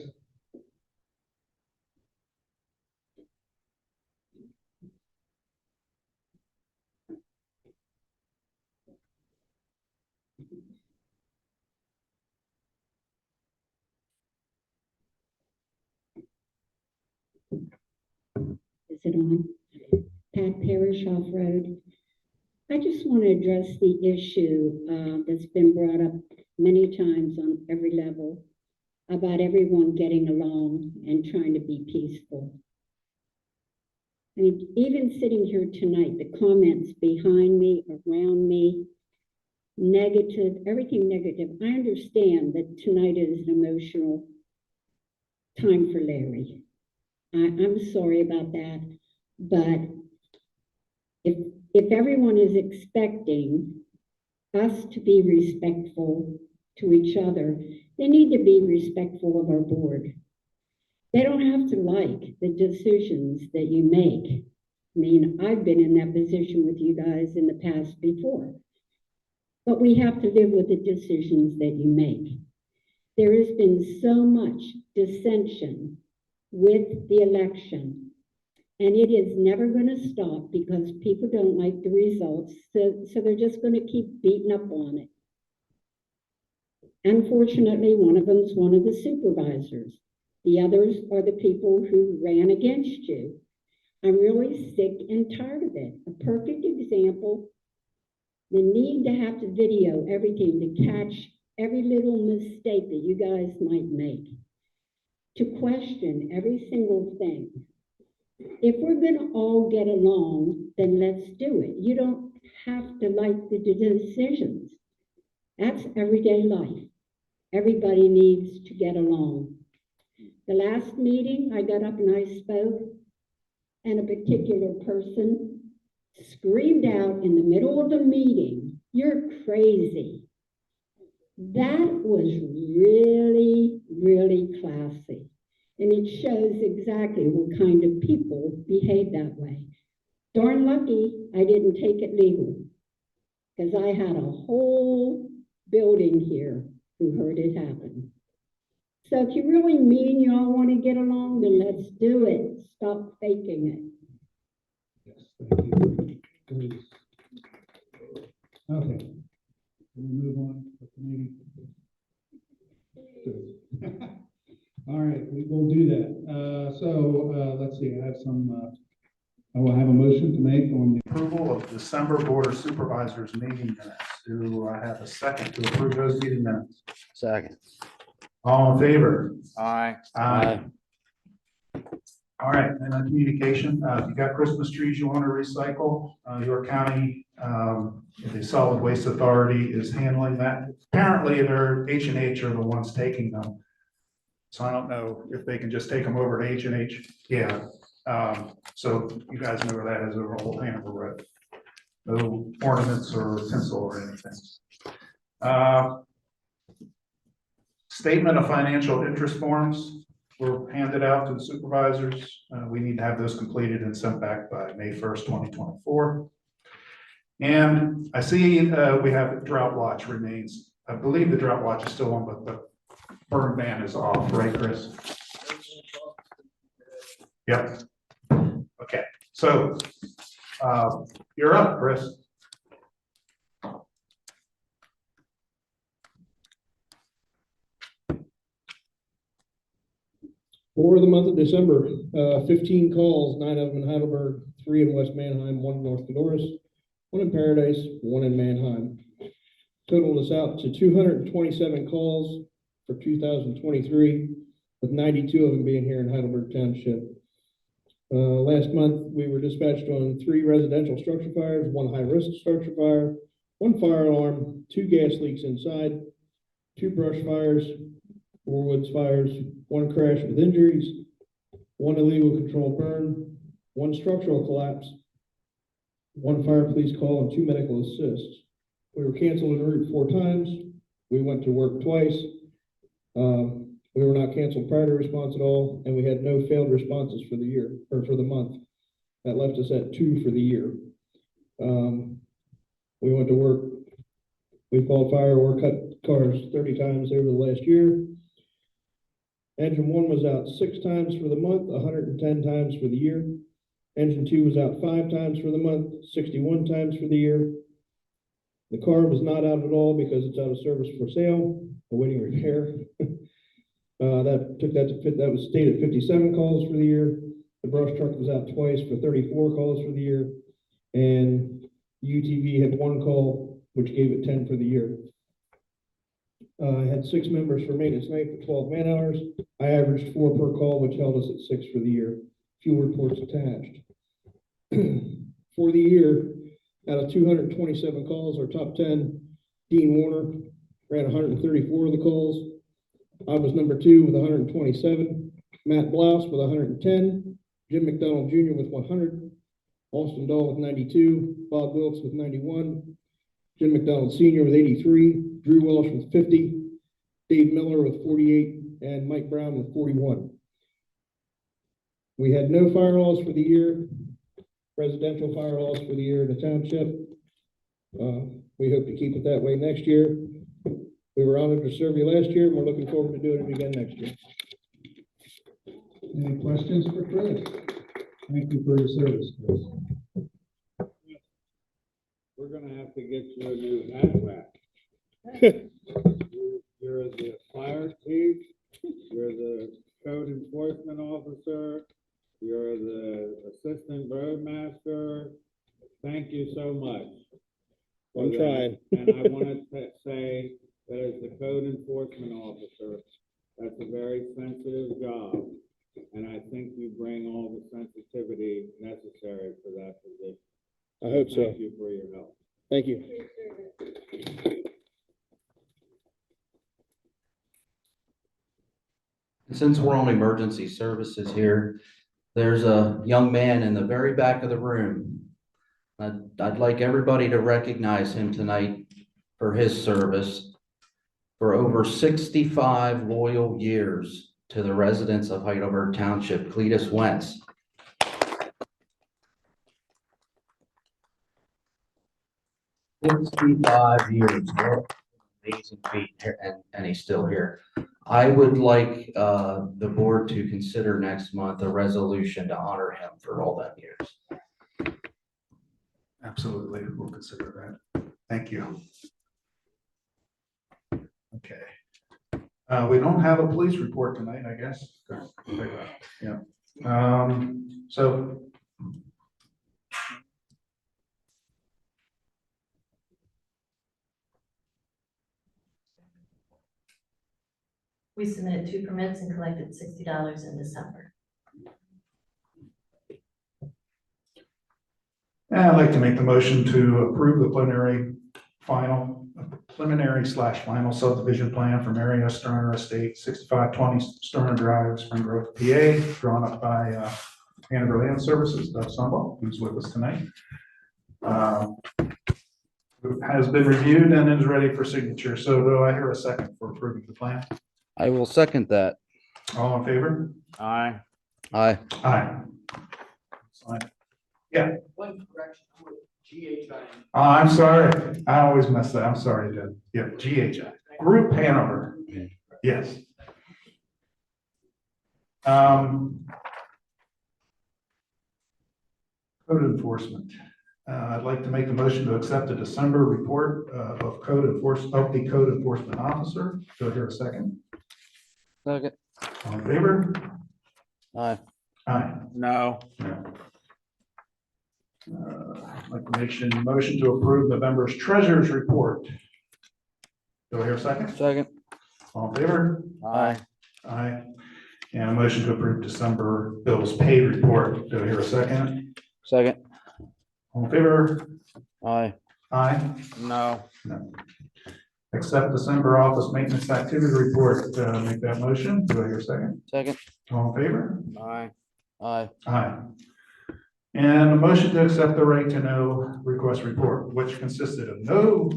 Is it on? Pat Parrish off road. I just want to address the issue that's been brought up many times on every level about everyone getting along and trying to be peaceful. I mean, even sitting here tonight, the comments behind me, around me, negative, everything negative. I understand that tonight is an emotional time for Larry. I'm sorry about that, but if everyone is expecting us to be respectful to each other, they need to be respectful of our board. They don't have to like the decisions that you make. I mean, I've been in that position with you guys in the past before, but we have to live with the decisions that you make. There has been so much dissension with the election, and it is never going to stop because people don't like the results, so they're just going to keep beating up on it. Unfortunately, one of them is one of the supervisors. The others are the people who ran against you. I'm really sick and tired of it. A perfect example, the need to have to video everything to catch every little mistake that you guys might make, to question every single thing. If we're going to all get along, then let's do it. You don't have to like the decisions. That's everyday life. Everybody needs to get along. The last meeting, I got up and I spoke, and a particular person screamed out in the middle of the meeting, "You're crazy." That was really, really classy. And it shows exactly what kind of people behave that way. Darn lucky I didn't take it legal. because I had a whole building here who heard it happen. So if you really mean you all want to get along, then let's do it. Stop faking it. Yes, thank you. Okay. We'll move on with the meeting. Good. All right, we will do that. Let's see, I will have a motion to make on the Approval of December Board of Supervisors meeting minutes. Do I have a second to approve those meeting minutes? Second. All in favor? Aye. Aye. All right, and then communication, if you got Christmas trees you want to recycle, York County, the Solid Waste Authority is handling that. Apparently, they're H&H are the ones taking them. So I don't know if they can just take them over to H&H. Yeah. So you guys know where that is over Old Hanover Road. No ornaments or tinsel or anything. Statement of financial interest forms were handed out to the supervisors. We need to have those completed and sent back by May 1st, 2024. And I see we have drought watch remains. I believe the drought watch is still on, but the burn ban is off, right, Chris? Yep. Okay, so you're up, Chris. For the month of December, 15 calls, 9 of them in Heidelberg, 3 in West Manheim, 1 in North Dolores, 1 in Paradise, 1 in Manheim. Totaled us out to 227 calls for 2023, with 92 of them being here in Heidelberg Township. Last month, we were dispatched on 3 residential structure fires, 1 high-risk structure fire, 1 fire alarm, 2 gas leaks inside, 2 brush fires, 4 woods fires, 1 crash with injuries, 1 illegal control burn, 1 structural collapse, 1 fire police call, and 2 medical assists. We were canceled en route 4 times. We went to work twice. We were not canceled prior to response at all, and we had no failed responses for the year, or for the month. That left us at 2 for the year. We went to work. We fought fire or cut cars 30 times over the last year. Engine 1 was out 6 times for the month, 110 times for the year. Engine 2 was out 5 times for the month, 61 times for the year. The car was not out at all because it's out of service for sale, awaiting repair. That was stayed at 57 calls for the year. The brush truck was out twice for 34 calls for the year. And UTV had 1 call, which gave it 10 for the year. I had 6 members for maintenance night for 12 man hours. I averaged 4 per call, which held us at 6 for the year. Fuel reports attached. For the year, out of 227 calls, our top 10, Dean Warner ran 134 of the calls. I was number 2 with 127. Matt Blouse with 110. Jim McDonald Jr. with 100. Austin Dahl with 92. Bob Wilkes with 91. Jim McDonald Sr. with 83. Drew Welsh with 50. Dave Miller with 48. And Mike Brown with 41. We had no fire loss for the year. Residential fire loss for the year in the township. We hope to keep it that way next year. We were honored to serve you last year, and we're looking forward to doing it again next year. Any questions for Chris? Thank you for your service, Chris. We're gonna have to get you a new hat rack. You're the fire chief, you're the code enforcement officer, you're the assistant roadmaster. Thank you so much. I'm trying. And I wanted to say that as the code enforcement officer, that's a very sensitive job. And I think you bring all the sensitivity necessary for that position. I hope so. Thank you for your help. Thank you. Since we're on emergency services here, there's a young man in the very back of the room. I'd like everybody to recognize him tonight for his service for over 65 loyal years to the residents of Heidelberg Township, Cletus Wentz. 55 years, what amazing feat here, and he's still here. I would like the board to consider next month a resolution to honor him for all that years. Absolutely, we'll consider that. Thank you. Okay. We don't have a police report tonight, I guess. Yeah. So We submitted 2 permits and collected $60 in December. I'd like to make the motion to approve the preliminary/final subdivision plan for Mary S. Sterner Estate, 6520 Sterner Drive, Spring Grove, PA, drawn up by Hanover Land Services, Doug Sunball, who's with us tonight. Has been reviewed and is ready for signature. So do I hear a second for approving the plan? I will second that. All in favor? Aye. Aye. Aye. Sign. Yeah. One correction, I'm with GHI. I'm sorry. I always mess that. I'm sorry, Jen. Yeah, GHI. Group Hanover. Yes. Code enforcement. I'd like to make a motion to accept the December report of the code enforcement officer. Do I hear a second? Second. All in favor? Aye. Aye. No. I'd like to make a motion to approve November's treasurer's report. Do I hear a second? Second. All in favor? Aye. Aye. And a motion to approve December bills paid report. Do I hear a second? Second. All in favor? Aye. Aye. No. No. Accept December office maintenance activity report. Make that motion. Do I hear a second? Second. All in favor? Aye. Aye. Aye. And a motion to accept the right to know request report, which consisted of no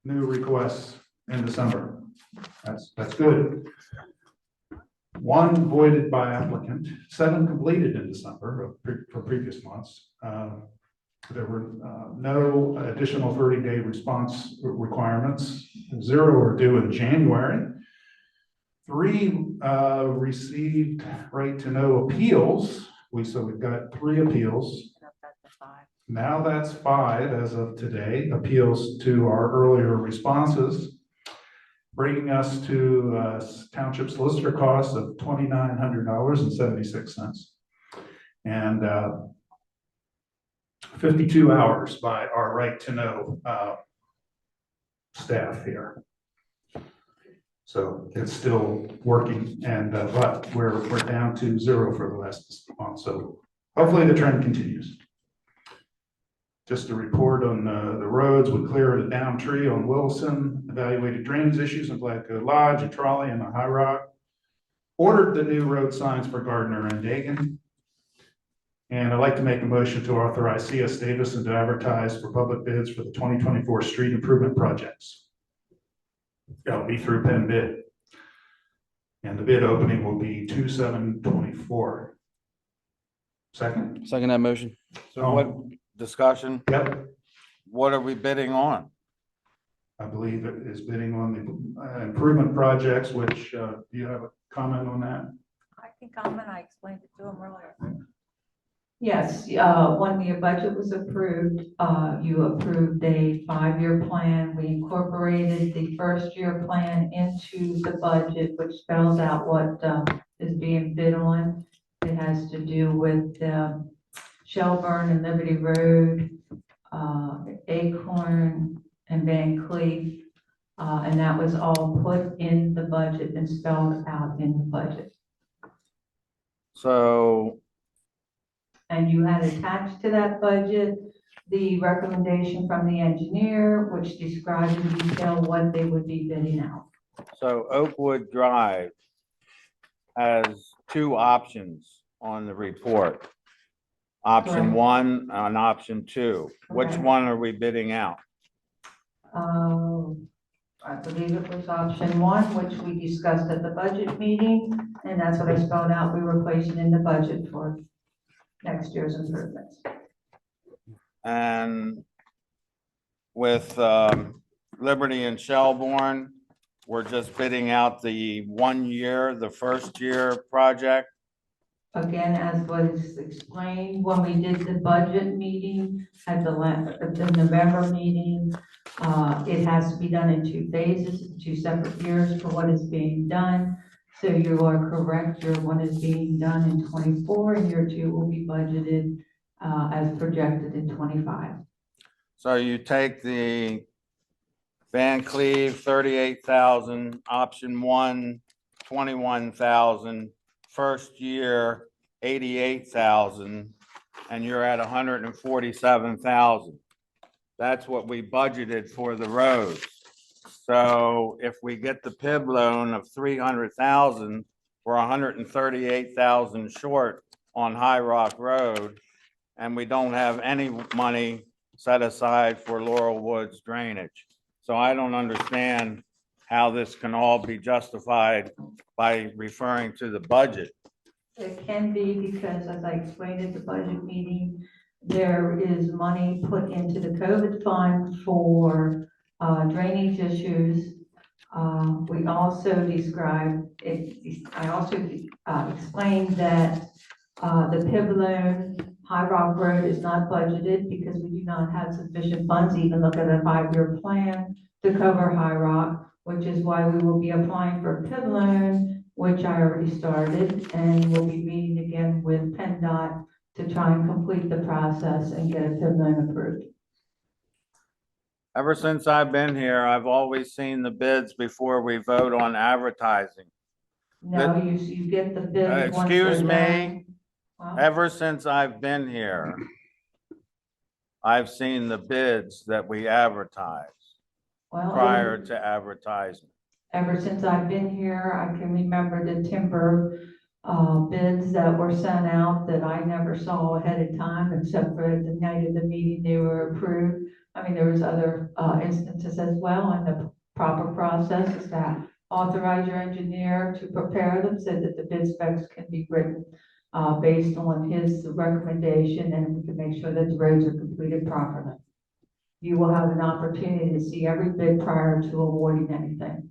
new requests in December. That's good. 1 voided by applicant, 7 completed in December for previous months. There were no additional 30-day response requirements. 0 were due in January. 3 received right to know appeals. So we've got 3 appeals. Now that's 5 as of today, appeals to our earlier responses, bringing us to township solicitor costs of $2,900.76. And 52 hours by our right to know staff here. So it's still working, and but we're down to 0 for the last month. So hopefully the trend continues. Just a report on the roads. We cleared a down tree on Wilson, evaluated drainage issues in Blackwood Lodge, a trolley, and a High Rock. Ordered the new road signs for Gardner and Dagan. And I'd like to make a motion to authorize C.S. Davison to advertise for public bids for the 2024 street improvement projects. That'll be through Penn Bid. And the bid opening will be 2/7/24. Second? Second that motion. So what discussion? Yep. What are we bidding on? I believe it is bidding on the improvement projects, which, do you have a comment on that? I can comment, I explained it to him earlier. Yes, when your budget was approved, you approved a 5-year plan. We incorporated the first-year plan into the budget, which spells out what is being bid on. It has to do with Shelburne and Liberty Road, Acorn and Van Cleef, and that was all put in the budget and spelled out in the budget. So. And you had attached to that budget the recommendation from the engineer, which describes in detail what they would be bidding out. So Oakwood Drive has 2 options on the report. Option Correct. 1 and option 2. Which Okay. one are we bidding out? I believe it was option 1, which we discussed at the budget meeting, and that's what I spelled out. We were placing in the budget for next year's improvements. And with Liberty and Shelburne, we're just bidding out the 1 year, the first year project. Again, as was explained, when we did the budget meeting at the November meeting, it has to be done in 2 phases, 2 separate years for what is being done. So you are correct, year 1 is being done in 24, and year 2 will be budgeted as projected in 25. So you take the Van Cleve, 38,000, option 1, 21,000, first year, 88,000, and you're at 147,000. That's what we budgeted for the roads. So if we get the PIB loan of 300,000, we're 138,000 short on High Rock Road, and we don't have any money set aside for Laurel Woods drainage. So I don't understand how this can all be justified by referring to the budget. It can be because, as I explained at the budget meeting, there is money put into the COVID fund for drainage issues. We also described, I also explained that the PIB loan, High Rock Road is not budgeted because we do not have sufficient funds to even look at a 5-year plan to cover High Rock, which is why we will be applying for a PIB loan, which I already started, and we'll be meeting again with PennDOT to try and complete the process and get a PIB loan approved. Ever since I've been here, I've always seen the bids before we vote on advertising. No, you get the bids. once Excuse they're me, done. Well, ever since I've been here, I've seen the bids that we advertise well, prior to advertising. Ever since I've been here, I can remember the timber bids that were sent out that I never saw ahead of time, except for the night of the meeting, they were approved. I mean, there was other instances as well, and the proper process is that authorize your engineer to prepare them so that the bid specs can be written based on his recommendation, and we can make sure that the roads are completed properly. You will have an opportunity to see every bid prior to awarding anything.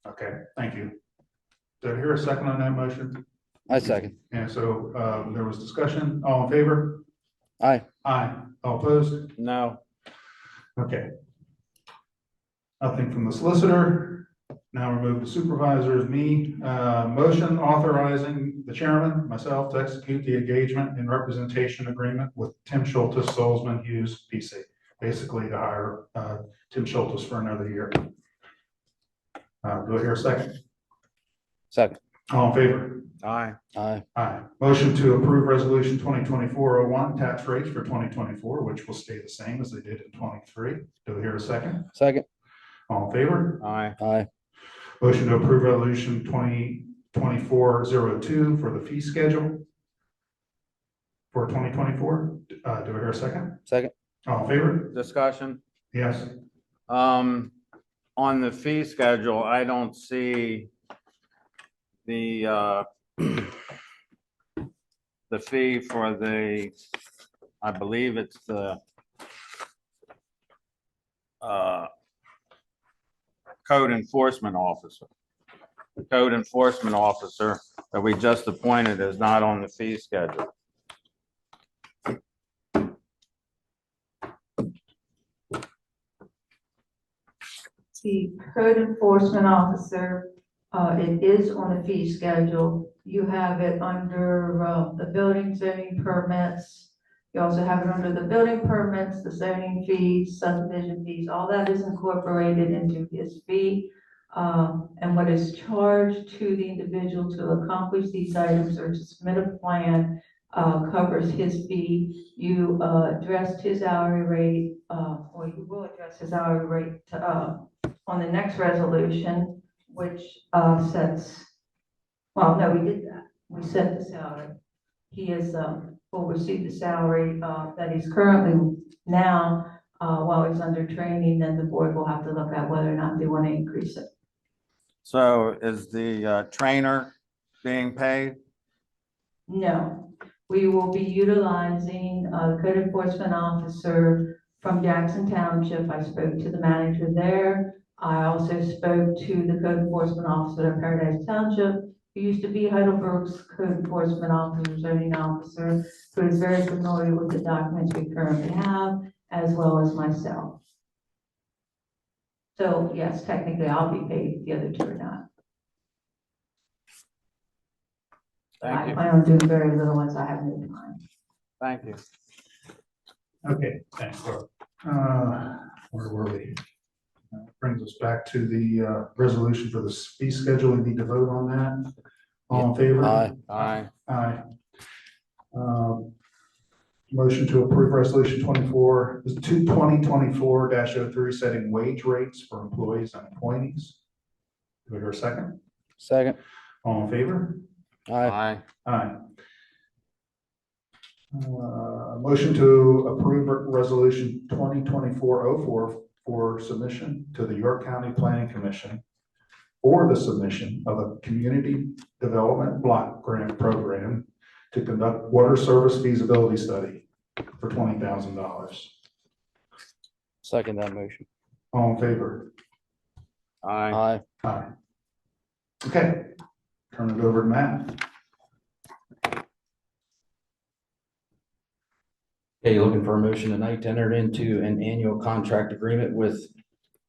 Okay, thank you. Did I hear a second on that motion? I second. And so there was discussion. All in favor? Aye. Aye. All opposed? No. Okay. Nothing from the solicitor. Now we move to supervisors, me. Motion authorizing the chairman, myself, to execute the engagement and representation agreement with Tim Schultes, Solzman Hughes, PC. Basically to hire Tim Schultes for another year. Do I hear a second? Second. All in favor? Aye. Aye. Aye. Motion to approve resolution 2024-01 tax rates for 2024, which will stay the same as they did in 23. Do I hear a second? Second. All in favor? Aye. Aye. Motion to approve resolution 2024-02 for the fee schedule for 2024. Do I hear a second? Second. All in favor? Discussion? Yes. On the fee schedule, I don't see the fee for the, I believe it's the code enforcement officer. The code enforcement officer that we just appointed is not on the fee schedule. The code enforcement officer, it is on the fee schedule. You have it under the building zoning permits. You also have it under the building permits, the zoning fees, subdivision fees, all that is incorporated into his fee. And what is charged to the individual to accomplish these items or to submit a plan covers his fee. You addressed his hourly rate, or you will address his hourly rate on the next resolution, which sets, well, no, we did that. We set the salary. He will receive the salary that he's currently now while he's under training, then the board will have to look at whether or not they want to increase it. So is the trainer being paid? No, We will be utilizing a code enforcement officer from Jackson Township. I spoke to the manager there. I also spoke to the code enforcement officer of Paradise Township, who used to be Heidelberg's code enforcement officer, zoning officer, who is very familiar with the documents we currently have, as well as myself. So yes, technically I'll be paid, the other two are not. I plan on doing very little once I have no time. Thank you. Okay, thanks, Laura. Where were we? Brings us back to the resolution for the fee schedule. We need to vote on that. All in favor? Aye. Aye. Aye. Motion to approve resolution 2024-03, setting wage rates for employees and appointees. Do we hear a second? Second. All in favor? Aye. Aye. Motion to approve resolution 2024-04 for submission to the York County Planning Commission for the submission of a community development block grant program to conduct water service feasibility study for $20,000. Second that motion. All in favor? Aye. Aye. Okay, turn it over to Matt. Okay, you're looking for a motion tonight to enter into an annual contract agreement with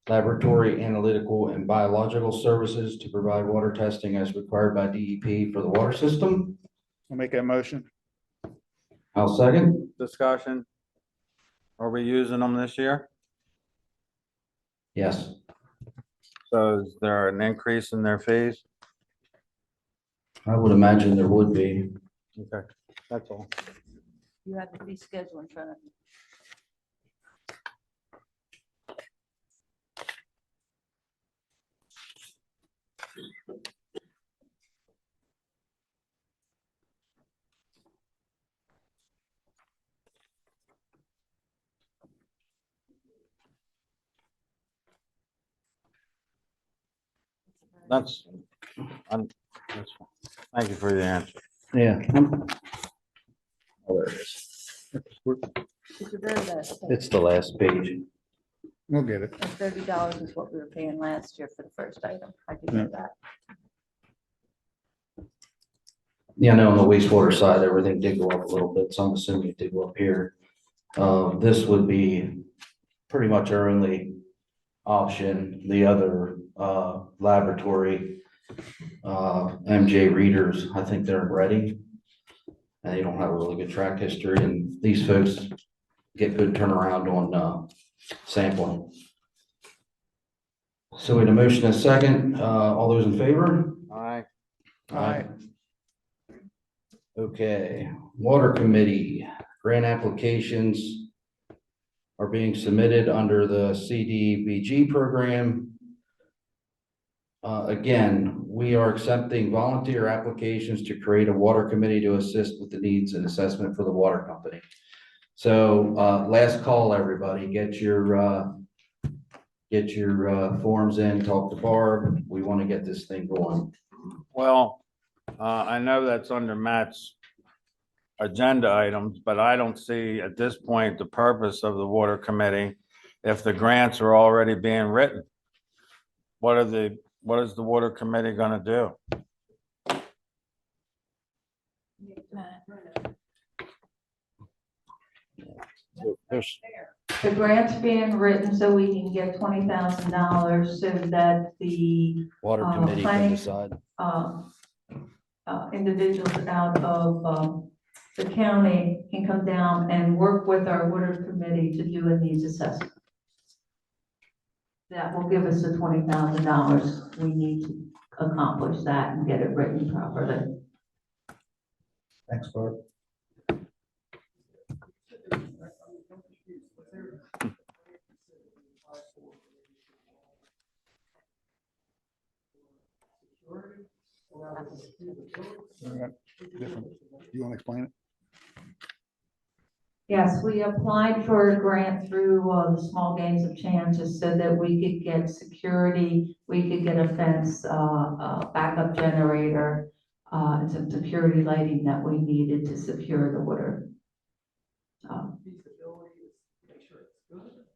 Laboratory Analytical and Biological Services to provide water testing as required by DEP for the water system. I'll make that motion. I'll second. Discussion. Are we using them this year? Yes. So is there an increase in their fees? I would imagine there would be. Okay, that's all. You have the fee schedule in front of you. That's fine. Thank you for the answer. Yeah. Oh, there it is. It's the very last page. It's the last page. We'll get it. And $30 is what we were paying last year for the first item. I did know that. Yeah, I know on the wastewater side, everything did go up a little bit, so I'm assuming it did go up here. This would be pretty much our only option. The other laboratory, MJ Readers, I think they're ready. And they don't have a really good track history, and these folks get good turnaround on sampling. So we had a motion and a second. All those in favor? Aye. Aye. Okay, Water Committee, grant applications are being submitted under the CDBG program. Again, we are accepting volunteer applications to create a water committee to assist with the needs and assessment for the water company. So, last call, everybody, get your forms in, talk to Barb. We want to get this thing going. Well, I know that's under Matt's agenda items, but I don't see at this point the purpose of the water committee if the grants are already being written. What is the water committee gonna do? The grant's being written so we can get $20,000 so that the Water committee can planning, decide. individuals out of the county can come down and work with our water committee to do a needs assessment. That will give us the $20,000 we need to accomplish that and get it written properly. Thanks, Barb. Different. You want to explain it? Yes, we applied for a grant through the small games of chances so that we could get security, we could get a fence, backup generator, and some security lighting that we needed to secure the water.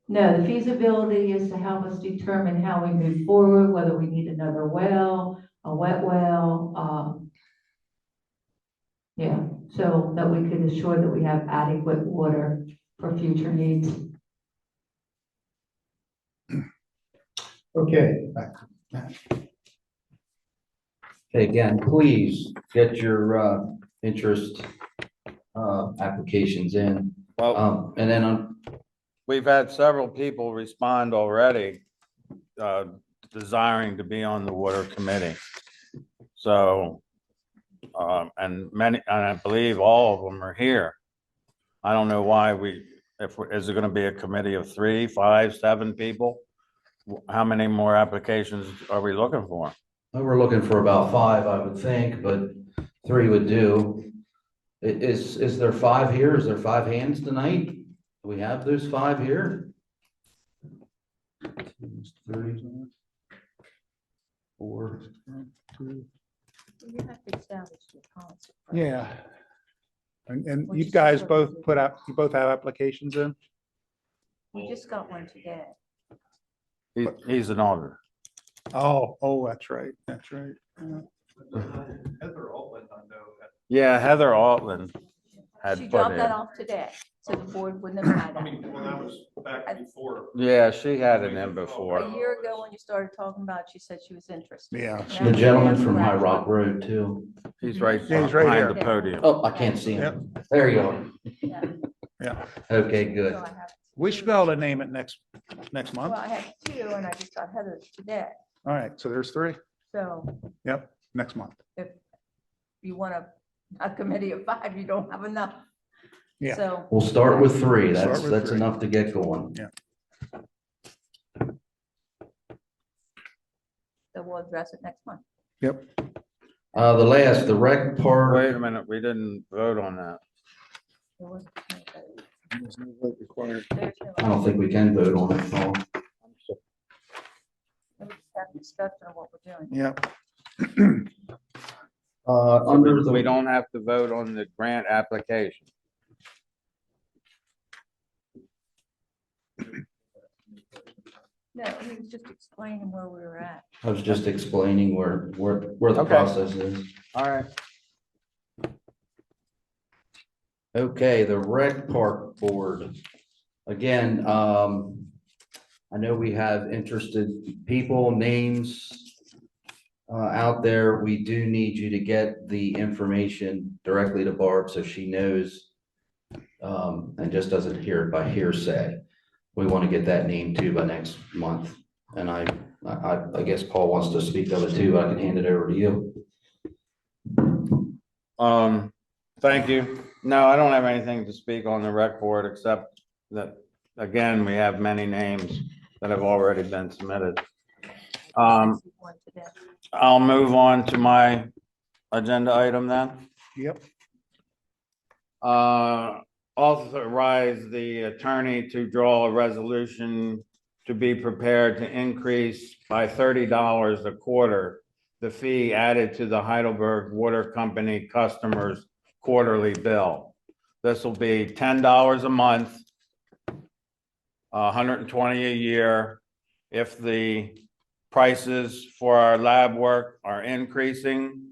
No, the feasibility is to help us determine how we move forward, whether we need another well, a wet well, yeah, so that we could assure that we have adequate water for future needs. Okay. Again, please get your interest applications in. Well, And then we've had several people respond already, desiring to be on the water committee. So, and I believe all of them are here. I don't know why is it gonna be a committee of 3, 5, 7 people? How many more applications are we looking for? we're looking for about 5, I would think, but 3 would do. Is there 5 here? Is there 5 hands tonight? Do we have those 5 here? 2, 3, 4. You have to establish the policy. Yeah. And you guys both you both have applications in? We just got one today. He's an auditor. Oh, that's right. That's right. Heather Altman, I know. Yeah, Heather Altman had She put dropped in. that off today, so the board wouldn't have had I it. mean, well, that was back before. Yeah, she had it in A before. year ago, when you started talking about it, she said she was interested. Yeah. The gentleman from High Rock Road too. He's right Yeah, he's right behind here. the podium. Oh, I can't see him. There you are. Yeah. Okay, good. So I have- We should be able to name it next month. Well, I had 2, and I just got Heather's today, All right, so there's 3. so Yep, next month. if you want a committee of 5, you don't have enough. Yeah. So, We'll start with 3. Start That's with 3. enough to get going. Yeah. so we'll address it next month. Yep. The rec part. Wait a minute, we didn't vote on that. There was- There's no vote required. there's no- I don't think we can vote on it, Paul. We just have discussion of what we're doing. Yep. Under the. We don't have to vote on the grant application. No, he was just explaining where we were at. I was just explaining where the Okay. process is. All right. Okay, the rec park board. Again, I know we have interested people, names out there. We do need you to get the information directly to Barb so she knows and just doesn't hear it by hearsay. We want to get that name too by next month. And I guess Paul wants to speak of it too. I can hand it over to you. Thank you. No, I don't have anything to speak on the rec board, except that, again, we have many names that have already been submitted. I'll move on to my agenda item then. Yep. Authorize the attorney to draw a resolution to be prepared to increase by $30 a quarter the fee added to the Heidelberg Water Company customers' quarterly bill. This will be $10 a month, $120 a year. If the prices for our lab work are increasing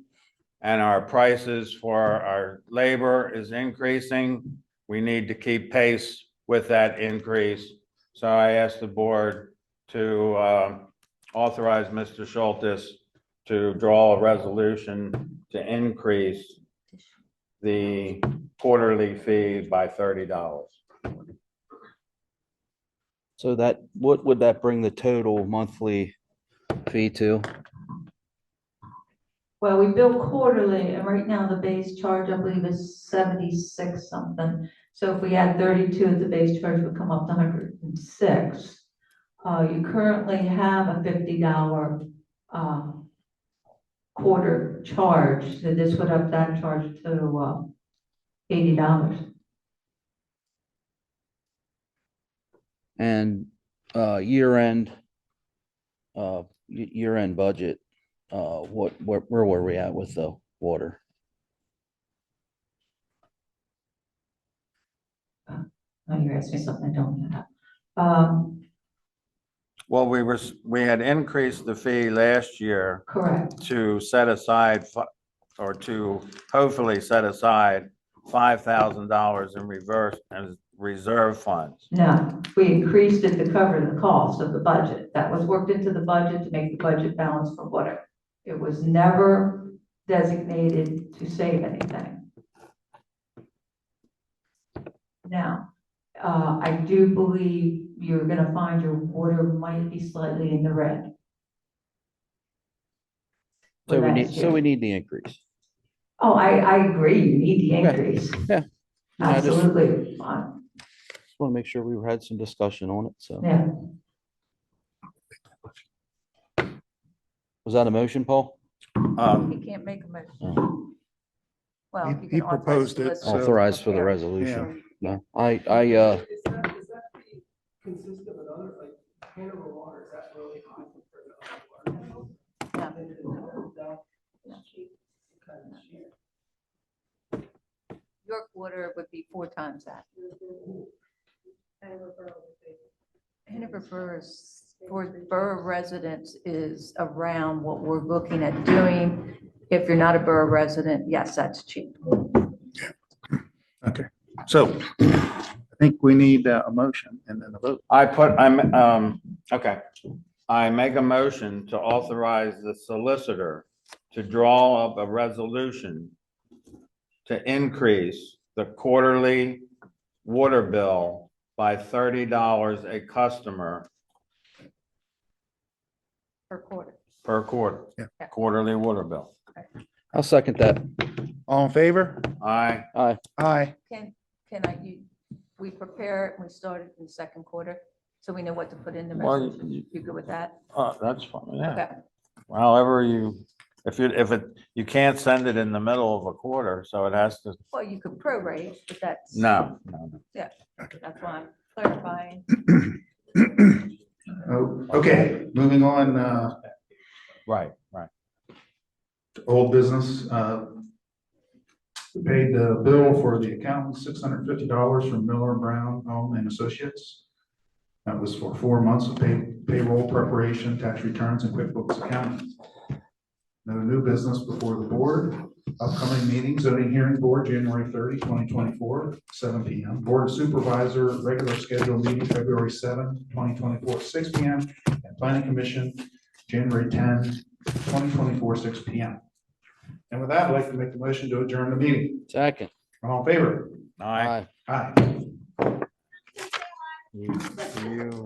and our prices for our labor is increasing, we need to keep pace with that increase. So I asked the board to authorize Mr. Schultes to draw a resolution to increase the quarterly fee by $30. So what would that bring the total monthly fee to? Well, we bill quarterly, and right now the base charge, I believe, is 76 something. So if we add 32, the base charge would come up to 106. You currently have a $50 quarter charge, so this would up that charge to $80. And year-end budget, where were we at with water. Oh, you asked me something I don't have. Well, we had increased the fee last year Correct. to set aside, or to hopefully set aside $5,000 in reserve funds. No, we increased it to cover the cost of the budget. That was worked into the budget to make the budget balance for water. It was never designated to save anything. Now, I do believe you're gonna find your water might be slightly in the red. So for we next need, year. so we need the increase. Oh, I agree, you need the Okay. increase. Yeah. No, I just Absolutely. want to make sure we had some discussion on it, so. Yeah. Was that a motion, Paul? He can't make a motion. Well, He- you he can authorize proposed the it, list. so- Authorized for the Yeah. resolution. No, Is that the consistent with other, like, Hanover water, is that really high compared to other water? York water would be 4 times that. Hanover Borough's, for borough residents is around what we're looking at doing. If you're not a borough resident, yes, that's cheap. Okay, so I think we need a motion and then a vote. Okay. I make a motion to authorize the solicitor to draw up a resolution to increase the quarterly water bill by $30 a customer Per quarter. per quarter. Yeah. Quarterly water bill. I'll second that. All in favor? Aye. Aye. Aye. Can we prepare it and we start it in the second quarter? So we know what to put in the Well, resolution? You good with that? That's fine, yeah. Okay. However you can't send it in the middle of a quarter, so it has to, Well, you could prorate, but that's. no. Yeah, that's why I'm clarifying. Oh, okay, moving on, Right. to old business, we paid the bill for the accountant, $650 from Miller Brown Home and Associates. That was for 4 months of payroll preparation, tax returns, and QuickBooks accounting. No new business before the board. Upcoming meeting, zoning hearing board, January 30, 2024, 7 p.m. Board of Supervisor, regular scheduled meeting, February 7, 2024, 6 p.m. And Planning Commission, January 10, 2024, 6 p.m. And with that, I'd like to make the motion to adjourn the meeting. Second. All in favor? Aye. Aye. You